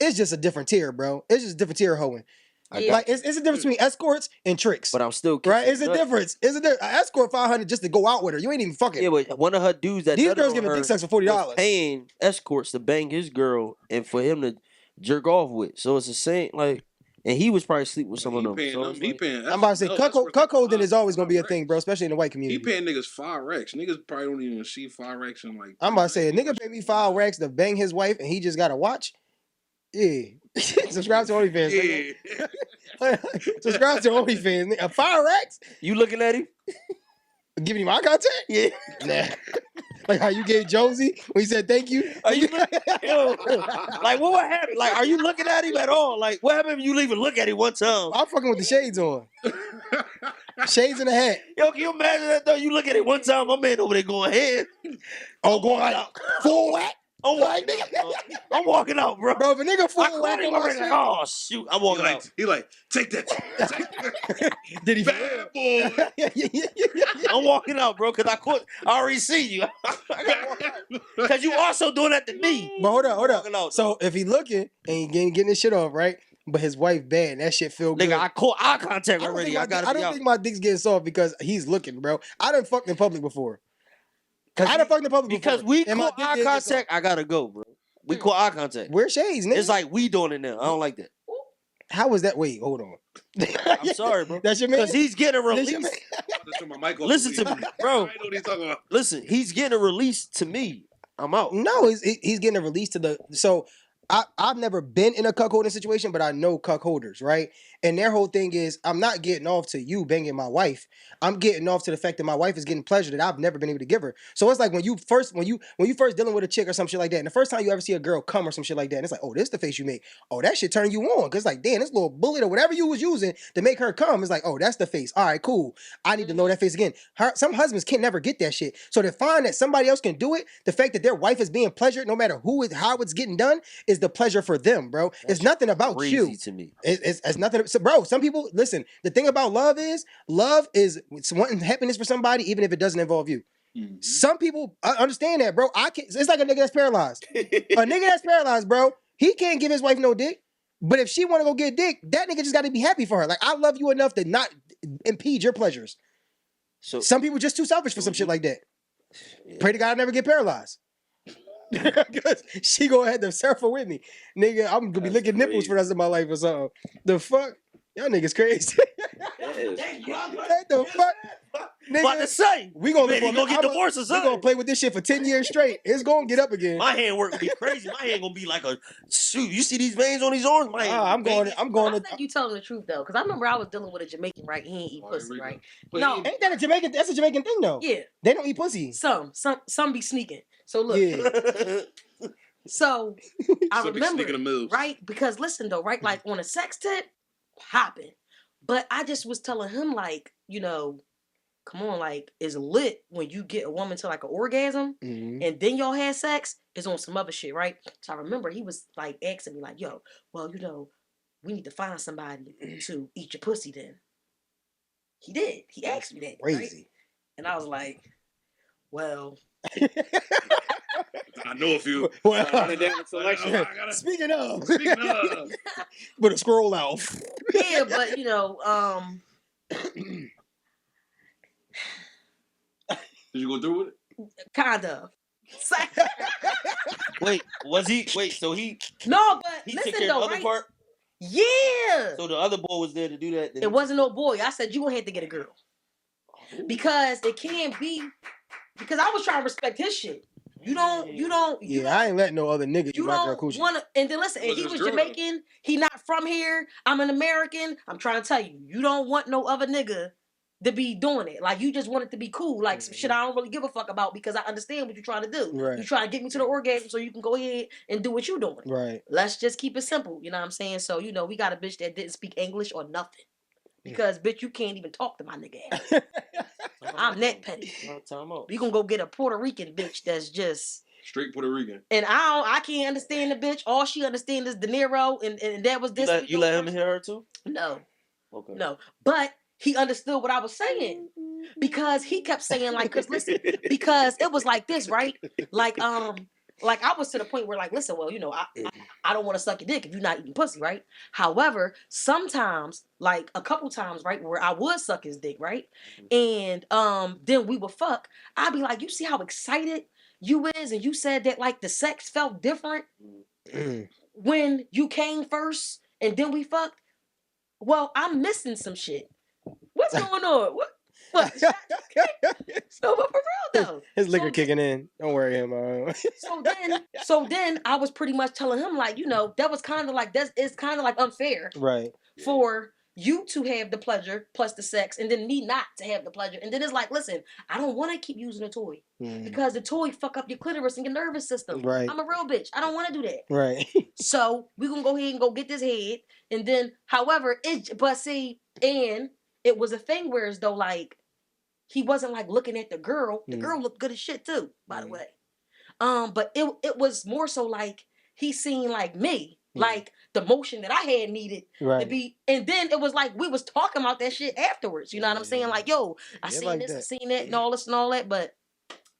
it's just a different tier, bro. It's just a different tier of hoeing. Like it's a difference between escorts and tricks. But I'm still right. It's a difference. It's a difference. An escort $500 just to go out with her. You ain't even fucking. Yeah, but one of her dudes that these girls giving dick sex for $40, paying escorts to bang his girl and for him to jerk off with. So it's the same. Like, and he was probably sleep with some of them. I'm about to say cuckolding is always gonna be a thing, bro, especially in the white community. He paying niggas 5 racks. Niggas probably don't even see 5 racks in like. I'm about to say a nigga pay me 5 racks to bang his wife, and he just got to watch. Yeah. Subscribe to OnlyFans. Yeah. Subscribe to OnlyFans. 5 racks? You looking at him? Giving him eye contact? Yeah. Nah. Like how you gave Josie when he said thank you? Are you like what would happen? Like, are you looking at him at all? Like, what happened if you even look at him one time? I'm fucking with the shades on. Shades in the hat. Yo, can you imagine that though? You look at it one time, my man over there going head. Oh, going like full whack. I'm walking out, bro. I'm walking out, bro. Bro, if a nigga full I whack caught him on my already. shit, Like, oh shoot, I'm walking out. He like, take that. Take that. did he? Bad boy. I'm walking out, bro, because I already see you. Because you also doing that to me. But hold up. Walking out, So if he looking and he getting his shit off, right? But his wife bad, and that shit feel good. nigga, I caught eye contact already. I don't think my dick's getting soft because he's looking, bro. I done fucked in public before. I done fucked in public because before. we and my caught dick eye didn't get soft. contact. I gotta go, bro. We caught eye contact. We're shades, nigga. It's like we doing it now. I don't like that. How was that? Wait, hold on. I'm sorry, bro. That's your man. Because he's getting a That's your release. man. Listen to me, bro. I know what he's talking about. Listen, he's getting a release to me. I'm out. No, he's getting a release to the. So I've never been in a cuckolding situation, but I know cuckolders, right? And their whole thing is, I'm not getting off to you banging my wife. I'm getting off to the fact that my wife is getting pleasure that I've never been able to give her. So it's like when you first dealing with a chick or some shit like that, and the first time you ever see a girl come or some shit like that, and it's like, oh, this the face you make. Oh, that shit turn you on. Cause like, damn, this little bullet or whatever you was using to make her come is like, oh, that's the face. All right, cool. I need to know that face again. Some husbands can never get that shit. So to find that somebody else can do it, the fact that their wife is being pleasured, no matter how it's getting done, is the pleasure for them, bro. It's nothing about Crazy you. to me. It's nothing. So, bro, some people listen. The thing about love is wanting happiness for somebody, even if it doesn't involve you. Mhm. Some people understand that, bro. I can't. It's like a nigga that's paralyzed. A nigga that's paralyzed, bro. He can't give his wife no dick. But if she want to go get dick, that nigga just got to be happy for her. Like, I love you enough to not impede your pleasures. So Some people just too selfish for some shit like that. Pray to God I never get paralyzed. Because she gonna have to suffer with me. Nigga, I'm gonna be licking nipples for the rest of my life or something. The fuck? Y'all niggas crazy. What the fuck? About to say, we gonna man, he gonna get divorced or We something. gonna play with this shit for 10 years straight. It's gonna get up again. My hand work gonna be crazy. My hand gonna be like a shoot. You see these veins on these arms? My hand. I'm going I to. think you telling the truth though, because I remember I was dealing with a Jamaican, right? He ain't eat pussy, right? But No, Ain't that a Jamaican? That's a Jamaican thing though. yeah, They don't eat pussy. some be sneaking. So look, Yeah. so I Some be remember, sneaking the moves. right? Because listen though, right? Like on a sex tip, hopping. But I just was telling him like, come on, like it's lit when you get a woman to like an orgasm Mhm. and then y'all had sex. It's on some other shit, right? So I remember he was like asking me like, yo, well, we need to find somebody to eat your pussy then. He did. He asked me that. Right? Crazy. And I was like, well, I know a few. Well, Speaking speaking of, of, with a scroll out. yeah, but did you go through with it? kind of. Wait, was he? Wait, so he No, but he took listen care of though, the other right? part? Yeah. So the other boy was there to do that? It wasn't no boy. I said, you gonna have to get a girl. Because it can't be, because I was trying to respect his shit. You don't, I ain't letting no other nigga you eat my girl don't coochie. want to, and then listen, and Was he his was girl, Jamaican, he not from here, I'm an American, I'm trying to tell you, you don't want no other nigga to be doing it. Like, you just want it to be cool, like some shit I don't really give a fuck about because I understand what you're trying to do. Right. You trying to get me to the orgasm so you can go ahead and do what you doing. Right. Let's just keep it simple, you know what I'm saying? So, we got a bitch that didn't speak English or nothing. Because, bitch, you can't even talk to my nigga ass. I'm that petty. Time out. You gonna go get a Puerto Rican bitch that's just... Straight Puerto Rican. And I can't understand the bitch. All she understands is De Niro, and that was this. You let him hear her too? No. Okay. No. But he understood what I was saying. Because he kept saying, like, because it was like this, right? Like I was to the point where, like, listen, well, I don't want to suck your dick if you're not eating pussy, right? However, sometimes, like a couple times, right, where I would suck his dick, right? And then we would fuck. I'd be like, you see how excited you is, and you said that like the sex felt different when you came first and then we fucked. Well, I'm missing some shit. What's going on? What? No, but for real though. His liquor kicking in. Don't worry him. So then I was pretty much telling him like, that was kind of like it's kind of like unfair, right, for you to have the pleasure plus the sex, and then me not to have the pleasure. And then it's like, listen, I don't want to keep using a toy because the toy fuck up your clitoris and your nervous system. Right. I'm a real bitch. I don't want to do that. Right. So we gonna go ahead and go get this head, and then, however, and it was a thing where as though like he wasn't like looking at the girl. The girl looked good as shit too, by the way. But it was more so like he seen like me, like the motion that I had needed to be, and then it was like we was talking about that shit afterwards. You know what I'm saying? Like, yo, I seen like this, I seen that, and all this and all that, but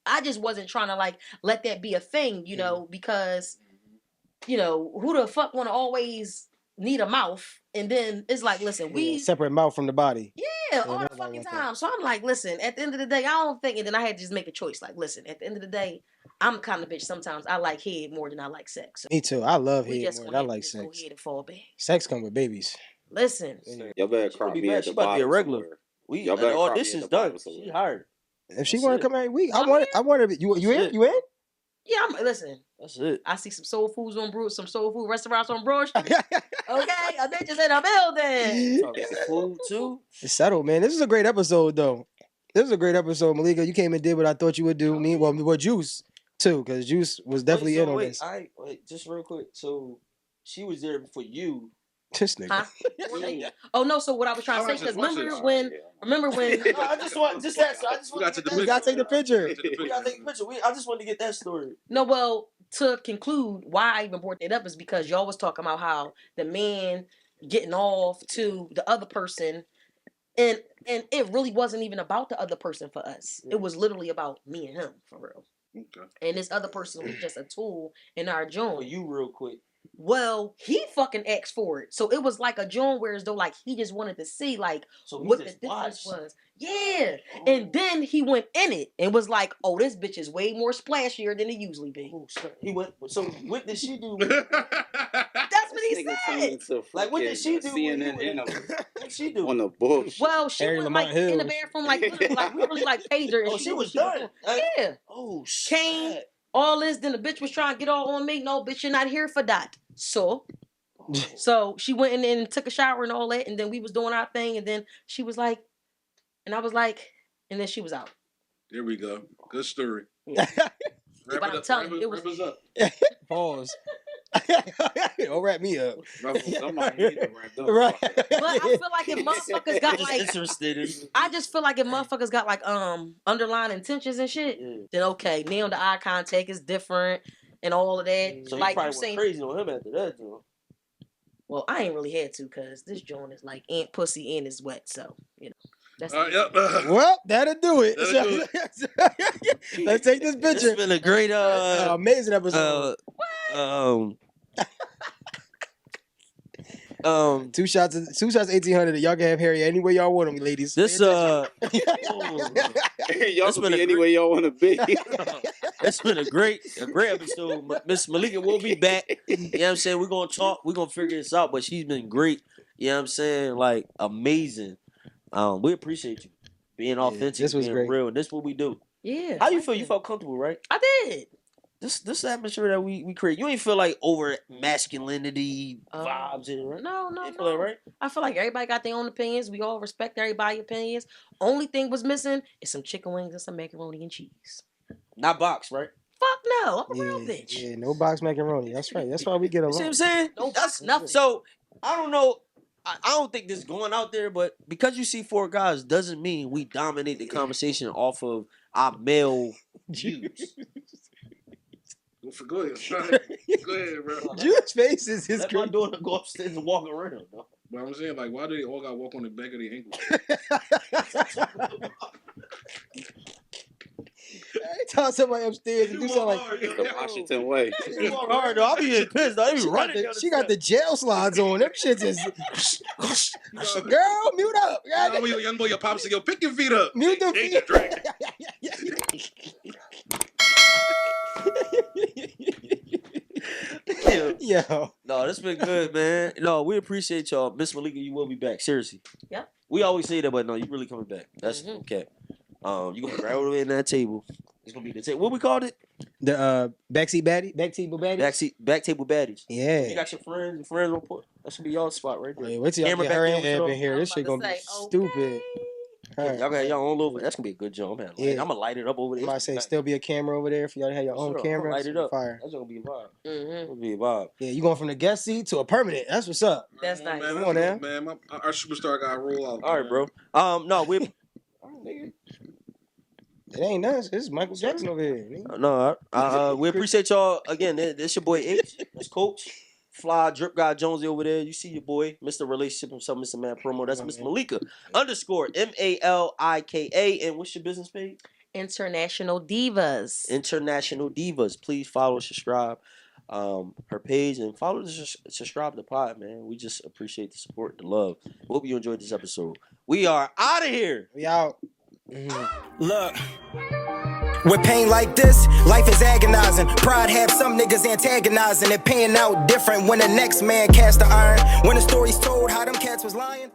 I just wasn't trying to like let that be a thing, you know, because you know who the fuck want to always need a mouth, and then it's like, listen, we separate mouth from the body. Yeah, all the fucking time. So I'm like, listen, at the end of the day, I don't think, and then I had to just make a choice. Like, listen, at the end of the day, I'm the kind of bitch. Sometimes I like head more than I like sex. So me too. I love head more than I like sex. Go ahead and fall back. Sex come with babies. Listen, y'all better crop me at the about to be a regular. Y'all better all this is done. She hired. If she want to come every week, I want her. You in? You in? Yeah, listen. That's it. I see some soul food restaurants on Broad Street. Okay, a bitch is in a building. Talking food too. It's settled, man. This is a great episode, though. This is a great episode, Malika. You came and did what I thought you would do. Well, Juice too, because Juice was definitely in on this. Wait, just real quick. So she was there for you. This nigga. Huh? Oh no! So what I was trying to say, because remember when? No, I just want that. So I just want we gotta take the picture. We gotta take the picture. I just wanted to get that story. No, well, to conclude, why I even brought that up is because y'all was talking about how the man getting off to the other person, and it really wasn't even about the other person for us. It was literally about me and him, for real. Okay. And this other person was just a tool in our joint. For you, real quick. Well, he fucking asked for it. So it was like a joint where as though like he just wanted to see like what the difference was. Yeah. Oh. And then he went in it and was like, oh, this bitch is way more splashier than it usually be. Oh, he went, so what did she do? That's what he said. Like, what did she do? What she do? On the bush. Well, she went like in the bathroom, like we really like paid her. And she was done. Yeah. Oh, shit. Came, all this, then the bitch was trying to get all on me. No, bitch, you're not here for that. So she went in and took a shower and all that, and then we was doing our thing, and then she was like, and I was like, and then she was out. There we go. Good story. But I'm telling you, it was pause. Don't wrap me up. Somebody need to wrap up. Right. But I feel like if motherfuckers got like interested. I just feel like if motherfuckers got like underlying intentions and shit, then okay, now the eye contact is different and all of that. So like you probably went crazy on him after that, though. Well, I ain't really had to because this joint is like ant pussy and it's wet, so you know. That's well, that'll do it. Let's take this picture. It's been a great, amazing episode. Two shots, 1800. Y'all can have Harry any way y'all want him, ladies. This y'all can be any way y'all want to be. It's been a great episode. Miss Malika will be back. You know what I'm saying? We're gonna talk. We're gonna figure this out. But she's been great. You know what I'm saying? Like amazing. We appreciate you being authentic, this was being great. Real, and this is what we do. Yeah. How you feel? You felt comfortable, right? I did. This atmosphere that we create. You ain't feel like over masculinity vibes in it, right? No. Feel that, right? I feel like everybody got their own opinions. We all respect everybody's opinions. Only thing was missing is some chicken wings and some macaroni and cheese. Not box, right? Fuck no. I'm a real bitch. Yeah, no box macaroni. That's right. That's why we get along. You see what I'm saying? No box, nothing. So I don't know. I don't think this is going out there, but because you see 4 guys doesn't mean we dominate the conversation off of our male views. Go ahead. Go ahead, bro. Juice faces is Let my daughter go upstairs and walk around, though. But I'm saying, like, why do they all got to walk on the back of their ankles? Every time somebody upstairs, you sound like the Washington way. You walk hard, though. I'll be getting pissed. I be running. She got the jail slides on. Them shits is. Girl, mute up. Young boy, your pops say, yo, pick your feet up. Mute them feet. Yo. No, this been good, man. No, we appreciate y'all. Miss Malika, you will be back. Seriously. Yep. We always say that, but no, you really coming back. That's okay. You gonna grab over in that table. It's gonna be the table. What we called it? The backseat baddie, back table baddies. Back table baddies. Yeah. You got your friends on put. That should be y'all spot right there. Wait till y'all get her in here. This shit gonna be stupid. Alright. Y'all got your own little. That's gonna be a good job, man. Yeah. I'm gonna light it up over I there. might say still be a camera over there for y'all to have your own camera. Light it up. Fire. That's gonna be a vibe. Mm-hmm. It'll be a vibe. Yeah, you going from the guest seat to a permanent. That's what's up. That's nice. Man, Come on now. man. Our superstar got to roll out. All right, bro. No, we. It ain't us. This is Michael Jackson over here. nigga. No, we appreciate y'all again. This your boy H, this Coach, Fly Drip Guy Jonesy over there. You see your boy, Mr. Relationship himself, Mr. Man Promo. That's Miss Malika _MALIKA. And what's your business page? International Divas. International Divas. Please follow, subscribe, her page, and follow, subscribe to the pod, man. We just appreciate the support, the love. Hope you enjoyed this episode. We are out of here. We out. Look, with pain like this, life is agonizing. Pride have some niggas antagonizing. It paying out different when the next man cast the iron. When the story's told how them cats was lying.